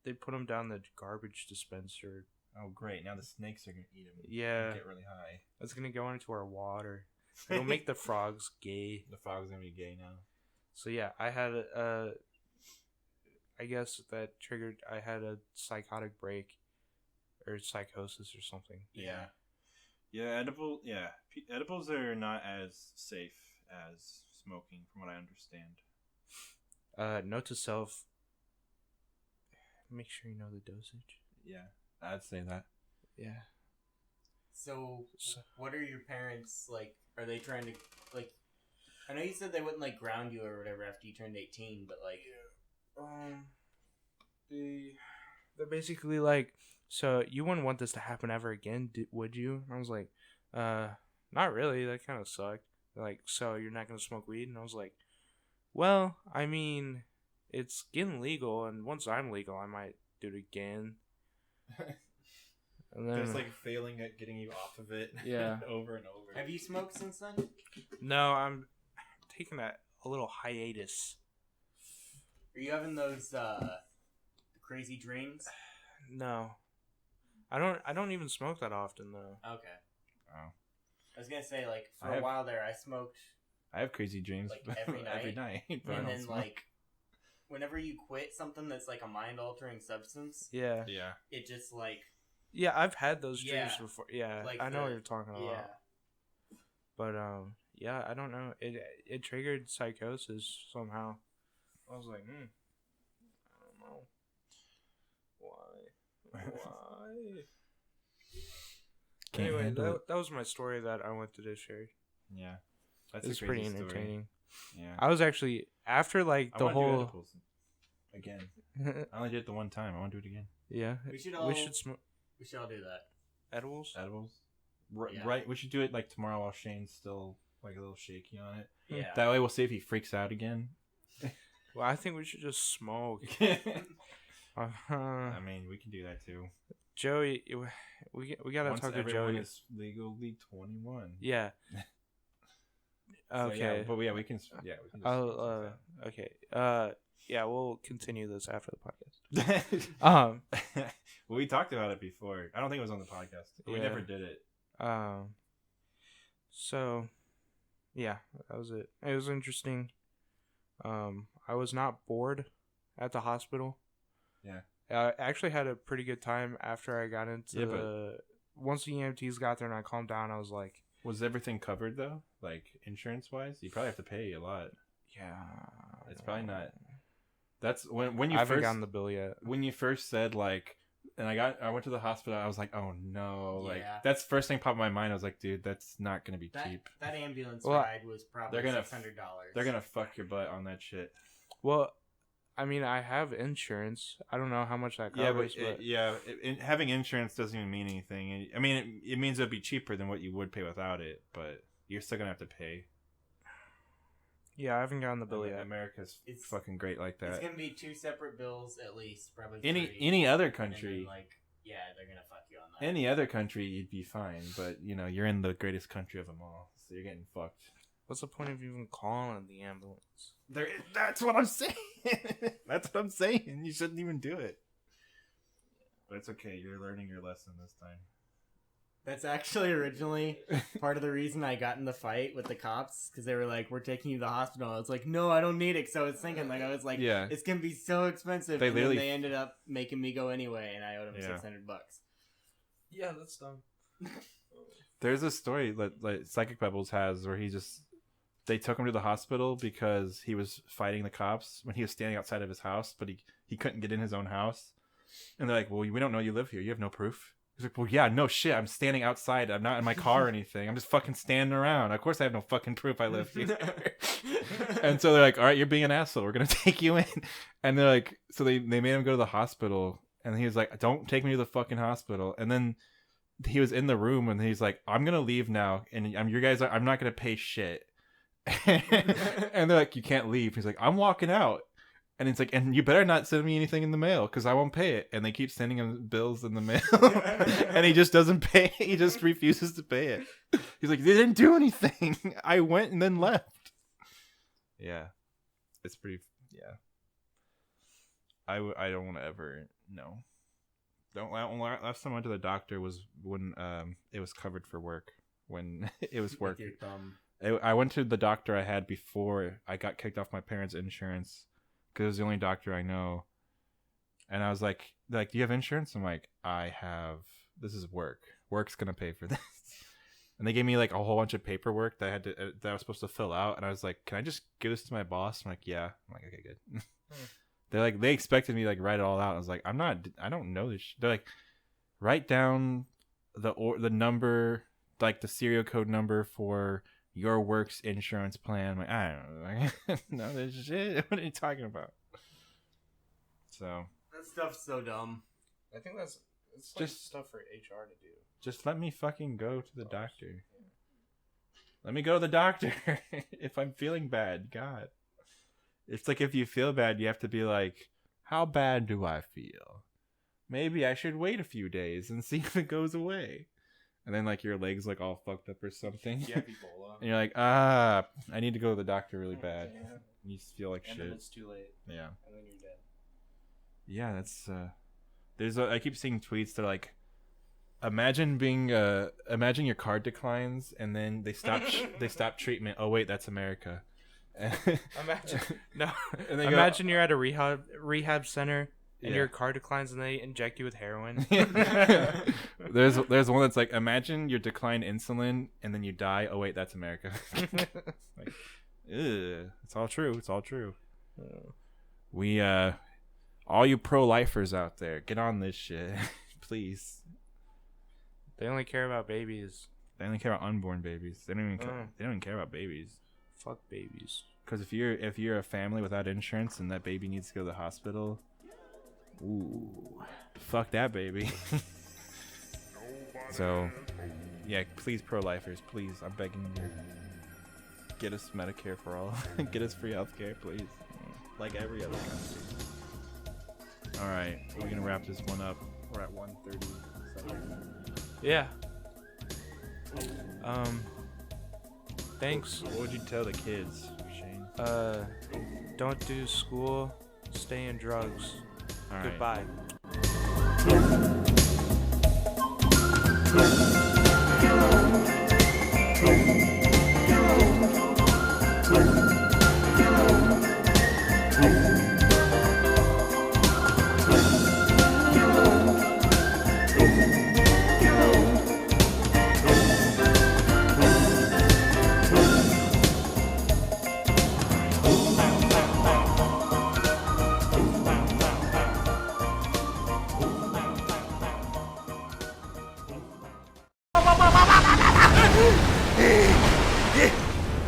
they put them down the garbage dispenser. Oh, great! Now the snakes are gonna eat them. Yeah, and get really high. It's gonna go into our water. It'll make the frogs gay. The frog's gonna be gay now. So yeah, I had I guess that triggered. I had a psychotic break, or psychosis or something. Yeah. Edibles are not as safe as smoking, from what I understand. Note to self: make sure you know the dosage. Yeah, I'd say that. Yeah. So, what are your parents like? Are they trying to like? I know you said they wouldn't like ground you or whatever after you turned 18, but like, they're basically like, so you wouldn't want this to happen ever again, would you? And I was like, not really. That kind of sucked. They're like, so you're not gonna smoke weed? And I was like, well, I mean, it's getting legal, and once I'm legal, I might do it again. And then, just like failing at getting you off of it. Yeah. Over and over. Have you smoked since then? No, I'm taking a little hiatus. Are you having those crazy dreams? No, I don't even smoke that often though. Okay. Oh. I was gonna say, like, for a while there, I smoked. I have crazy dreams like every night. Every night, but and I don't then smoke. like, whenever you quit something that's like a mind-altering substance, Yeah. Yeah. it just like. Yeah, I've had those dreams Yeah. before. Yeah, Like I know what you're talking about. Yeah. But yeah, I don't know. It triggered psychosis somehow. I was like, I don't know. Why? Can't Anyway, handle it. that was my story that I wanted to share. Yeah. That's It's a pretty crazy entertaining. Story. Yeah. I was actually after like the I wanna do whole. edibles again. I only did it the one time. I want to do it again. Yeah, We should smoke We should all do that. edibles. Edibles. Yeah. Right. We should do it like tomorrow while Shane's still like a little shaky on it. Yeah. That way we'll see if he freaks out again. Well, I think we should just smoke. I mean, we can do that too. Joey, we gotta Once talk to everyone Joey. is legally 21. Yeah. So, Okay. yeah, but yeah, we can. Yeah, we can. Just Okay. Yeah, we'll continue this after the podcast. well, we talked about it before. I don't think it was on the podcast. But we Yeah. never did it. So, yeah, that was it. It was interesting. I was not bored at the hospital. Yeah. I actually had a pretty good time after I got into Yeah, the. Once the EMTs got there and I calmed down, I was like, Was everything covered though? Like insurance wise, you probably have to pay a lot. yeah, It's probably not. That's when you I haven't first gotten the bill yet. when you first said like, and I went to the hospital. I was like, oh no, like Yeah. that's the first thing popped in my mind. I was like, dude, that's not gonna be cheap. That ambulance Well, ride was probably they're gonna $600. They're gonna fuck your butt on that shit. Well, I mean, I have insurance. I don't know how much that covers, Having insurance doesn't even mean anything. I mean, it means it'll be cheaper than what you would pay without it, but you're still gonna have to pay. yeah, I haven't gotten the bill yet. America's It's- fucking great like It's that. gonna be 2 separate bills at least, probably. Any 3. any other And then, country, like, yeah, they're gonna fuck you on that. any other country, you'd be fine. But you know, you're in the greatest country of them all, so you're getting fucked. What's the point of even calling the ambulance? That's what I'm saying. That's what I'm saying. You shouldn't even do it. But it's okay. You're learning your lesson this time. That's actually originally part of the reason I got in the fight with the cops, because they were like, "We're taking you to the hospital." I was like, "No, I don't need it." So I was thinking, it's gonna be so expensive. They and then they ended up making me go anyway, and I owed them $600. Yeah, that's dumb. There's a story that like Psychic Pebbles has where they took him to the hospital because he was fighting the cops when he was standing outside of his house, but he couldn't get in his own house. And they're like, "Well, we don't know you live here. You have no proof." He's like, "Well, yeah, no shit. I'm standing outside. I'm not in my car or anything. I'm just fucking standing around. Of course I have no fucking proof I live here." And so they're like, "All right, you're being an asshole. We're going to take you in." And they're like, so they made him go to the hospital. And he was like, "Don't take me to the fucking hospital." And then he was in the room and he's like, "I'm going to leave now. And I'm not going to pay shit." And they're like, "You can't leave." He's like, "I'm walking out." And it's like, "And you better not send me anything in the mail because I won't pay it." And they keep sending him bills in the mail. And he just doesn't pay. He just refuses to pay it. He's like, "They didn't do anything. I went and then left." Yeah. It's pretty, yeah. I don't want to ever, no. Last time I went to the doctor was when it was covered for work. When it was work. With your thumb. I went to the doctor I had before I got kicked off my parents' insurance. Because it was the only doctor I know. And I was like, "Do you have insurance?" I'm like, "I have. This is work. Work's going to pay for this." And they gave me like a whole bunch of paperwork that I was supposed to fill out. And I was like, "Can I just give this to my boss?" I'm like, "Yeah." I'm like, "Okay, good." They're like, they expected me to like write it all out. I was like, I don't know this. They're like, "Write down the number, like the serial code number for your work's insurance plan." I'm like, "I don't know." Like, no, this shit. What are you talking about? So that stuff's so dumb. I think it's like just stuff for HR to do. Just let me fucking go to the doctor. Yeah. Let me go to the doctor if I'm feeling bad. God, it's like if you feel bad, you have to be like, "How bad do I feel? Maybe I should wait a few days and see if it goes away." And then like your leg's like all fucked up or something. Yeah, Ebola. And you're like, "I need to go to the doctor really bad." Yeah. You just feel like and shit. Then it's too late. Yeah. And then you're dead. Yeah, that's I keep seeing tweets that are like, imagine your card declines and then they stop treatment. Oh wait, that's America. Imagine you're at a rehab center. And your car declines and they inject you with heroin. There's one that's like, imagine you decline insulin and then you die. Oh wait, that's America. Like, ew, it's all true. It's all true. We all you pro-lifers out there, get on this shit, please. They only care about babies. They only care about unborn babies. They don't even care. They don't even care about babies. Fuck babies. Because if you're a family without insurance and that baby needs to go to the hospital. Ooh, fuck that baby. So, yeah, please, pro-lifers, please, I'm begging you, get us Medicare for all. Get us free healthcare, please, like every other country. All right, we're gonna wrap this one up. We're at 1:30. Yeah. Thanks. What would you tell the kids, Shane? Don't do school. Stay in drugs. All right. Goodbye.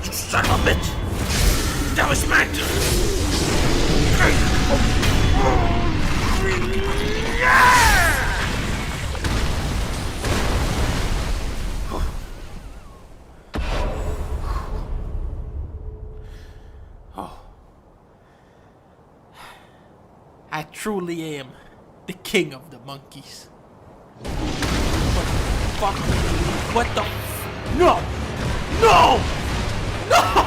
You son of a bitch! That was meant! I truly am the king of the monkeys. What the fuck? What the No! No! No!